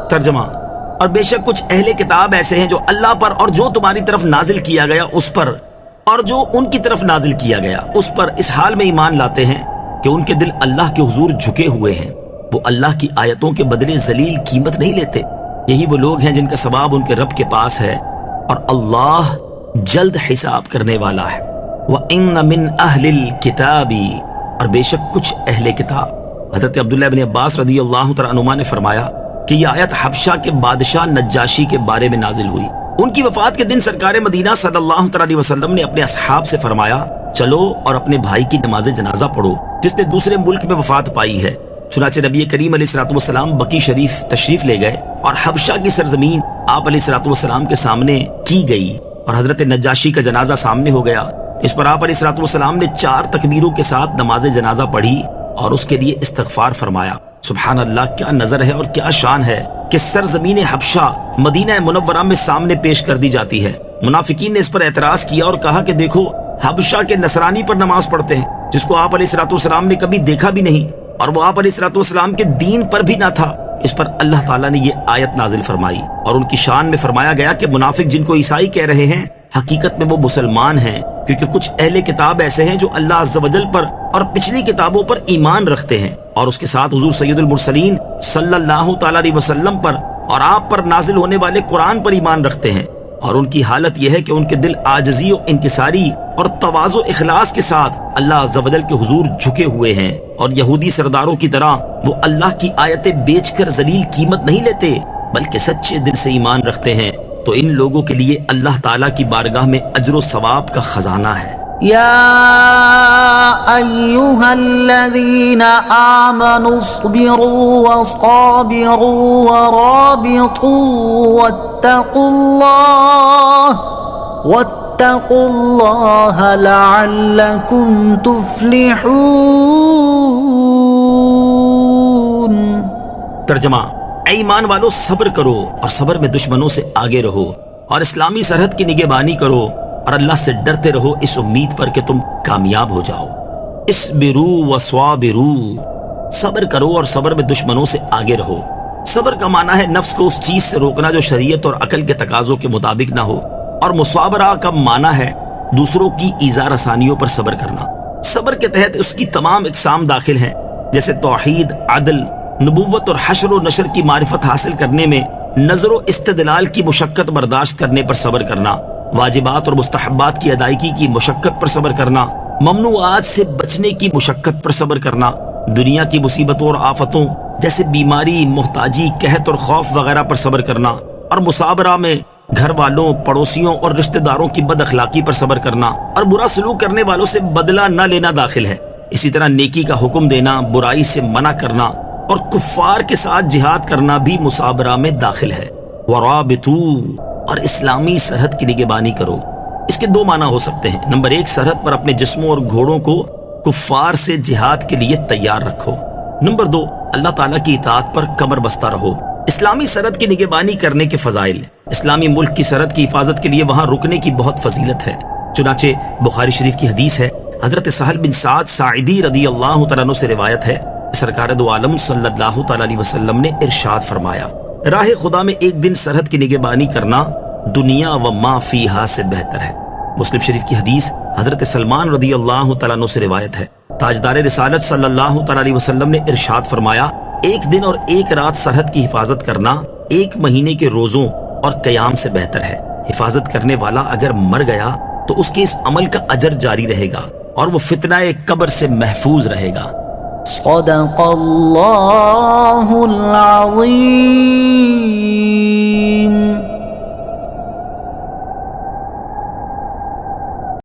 ترجمہ، اور بے شک کچھ اہل کتاب ایسے ہیں جو اللہ پر اور جو تمہاری طرف نازل کیا گیا اس پر اور جو ان کی طرف نازل کیا گیا اس پر اس حال میں ایمان لاتے ہیں کہ ان کے دل اللہ کے حضور جھکے ہوئے ہیں، وہ اللہ کی آیتوں کے بدلے ذلیل قیمت نہیں لیتے۔ یہی وہ لوگ ہیں جن کا ثواب ان کے رب کے پاس ہے اور اللہ جلد حساب کرنے والا ہے۔ وَإِنَّ مِنْ أَهْلِ الْكِتَابِ، اور بے شک کچھ اہل کتاب۔ حضرت عبداللہ بن عباس رضی اللہ تعالیٰ عنہما نے فرمایا کہ یہ آیت حبشہ کے بادشاہ نجاشی کے بارے میں نازل ہوئی۔ ان کی وفات کے دن سرکار مدینہ صلی اللہ علیہ وسلم نے اپنے اصحاب سے فرمایا چلو اور اپنے بھائی کی نماز جنازہ پڑھو جس نے دوسرے ملک میں وفات پائی ہے۔ چنانچہ نبی کریم علیہ الصلوۃ والسلام بقیع شریف تشریف لے گئے اور حبشہ کی سرزمین آپ علیہ الصلوۃ والسلام کے سامنے کی گئی اور حضرت نجاشی کا جنازہ سامنے ہو گیا۔ اس پر آپ علیہ الصلوۃ والسلام نے 4 تکبیروں کے ساتھ نماز جنازہ پڑھی اور اس کے لیے استغفار فرمایا۔ سبحان اللہ، کیا نظر ہے اور کیا شان ہے کہ سرزمین حبشہ مدینہ منورہ میں سامنے پیش کر دی جاتی ہے۔ منافقین نے اس پر اعتراض کیا اور کہا کہ دیکھو حبشہ کے نصرانی پر نماز پڑھتے ہیں جس کو آپ علیہ الصلوۃ والسلام نے کبھی دیکھا بھی نہیں اور وہ آپ علیہ الصلوۃ والسلام کے دین پر بھی نہ تھا۔ اس پر اللہ تعالیٰ نے یہ آیت نازل فرمائی اور ان کی شان میں فرمایا گیا کہ منافق جن کو عیسائی کہہ رہے ہیں حقیقت میں وہ مسلمان ہیں، کیونکہ کچھ اہل کتاب ایسے ہیں جو اللہ عز و جل پر اور پچھلی کتابوں پر ایمان رکھتے ہیں اور اس کے ساتھ حضور سید المرسلین صلی اللہ تعالیٰ علیہ وسلم پر اور آپ پر نازل ہونے والے قرآن پر ایمان رکھتے ہیں، اور ان کی حالت یہ ہے کہ ان کے دل عاجزی و انکساری اور تواضع و اخلاص کے ساتھ اللہ عز و جل کے حضور جھکے ہوئے ہیں، اور یہودی سرداروں کی طرح وہ اللہ کی آیتیں بیچ کر ذلیل قیمت نہیں لیتے بلکہ سچے دل سے ایمان رکھتے ہیں، تو ان لوگوں کے لیے اللہ تعالیٰ کی بارگاہ میں اجر و ثواب کا خزانہ ہے۔
یا ایھا الذین آمنوا اصبروا وصابروا ورابطوا واتقوا اللہ لعلکم تفلحون۔
ترجمہ، اے ایمان والو صبر کرو اور صبر میں دشمنوں سے آگے رہو اور اسلامی سرحد کی نگہبانی کرو اور اللہ سے ڈرتے رہو اس امید پر کہ تم کامیاب ہو جاؤ۔ اسبروا وصابروا، صبر کرو اور صبر میں دشمنوں سے آگے رہو۔ صبر کا معنی ہے نفس کو اس چیز سے روکنا جو شریعت اور عقل کے تقاضوں کے مطابق نہ ہو، اور مصابرہ کا معنی ہے دوسروں کی ایذا رسانیوں پر صبر کرنا۔ صبر کے تحت اس کی تمام اقسام داخل ہیں، جیسے توحید، عدل، نبوت اور حشر و نشر کی معرفت حاصل کرنے میں نظر و استدلال کی مشقت برداشت کرنے پر صبر کرنا، واجبات اور مستحبات کی ادائیگی کی مشقت پر صبر کرنا، ممنوعات سے بچنے کی مشقت پر صبر کرنا، دنیا کی مصیبتوں اور آفتوں جیسے بیماری، محتاجی، قحط اور خوف وغیرہ پر صبر کرنا، اور مصابرہ میں گھر والوں، پڑوسیوں اور رشتہ داروں کی بد اخلاقی پر صبر کرنا اور برا سلوک کرنے والوں سے بدلہ نہ لینا داخل ہے۔ اسی طرح نیکی کا حکم دینا، برائی سے منع کرنا اور کفار کے ساتھ جہاد کرنا بھی مصابرہ میں داخل ہے۔ ورابطوا، اور اسلامی سرحد کی نگہبانی کرو۔ اس کے دو معنی ہو سکتے ہیں۔ نمبر 1، سرحد پر اپنے جسموں اور گھوڑوں کو کفار سے جہاد کے لیے تیار رکھو۔ نمبر 2، اللہ تعالیٰ کی اطاعت پر کمر بستہ رہو۔ اسلامی سرحد کی نگہبانی کرنے کے فضائل۔ اسلامی ملک کی سرحد کی حفاظت کے لیے وہاں رکنے کی بہت فضیلت ہے۔ چنانچہ بخاری شریف کی حدیث ہے، حضرت سہل بن سعد ساعدی رضی اللہ تعالیٰ عنہ سے روایت ہے، سرکار دو عالم صلی اللہ تعالیٰ علیہ وسلم نے ارشاد فرمایا، راہ خدا میں ایک دن سرحد کی نگہبانی کرنا دنیا و ما فیہا سے بہتر ہے۔ مسلم شریف کی حدیث حضرت سلمان رضی اللہ تعالیٰ عنہ سے روایت ہے، تاجدار رسالت صلی اللہ تعالیٰ علیہ وسلم نے ارشاد فرمایا، ایک دن اور ایک رات سرحد کی حفاظت کرنا 1 مہینے کے روزوں اور قیام سے بہتر ہے۔ حفاظت کرنے والا اگر مر گیا تو اس کے اس عمل کا اجر جاری رہے گا اور وہ فتنہ قبر سے محفوظ رہے گا۔
صدق اللہ العظیم۔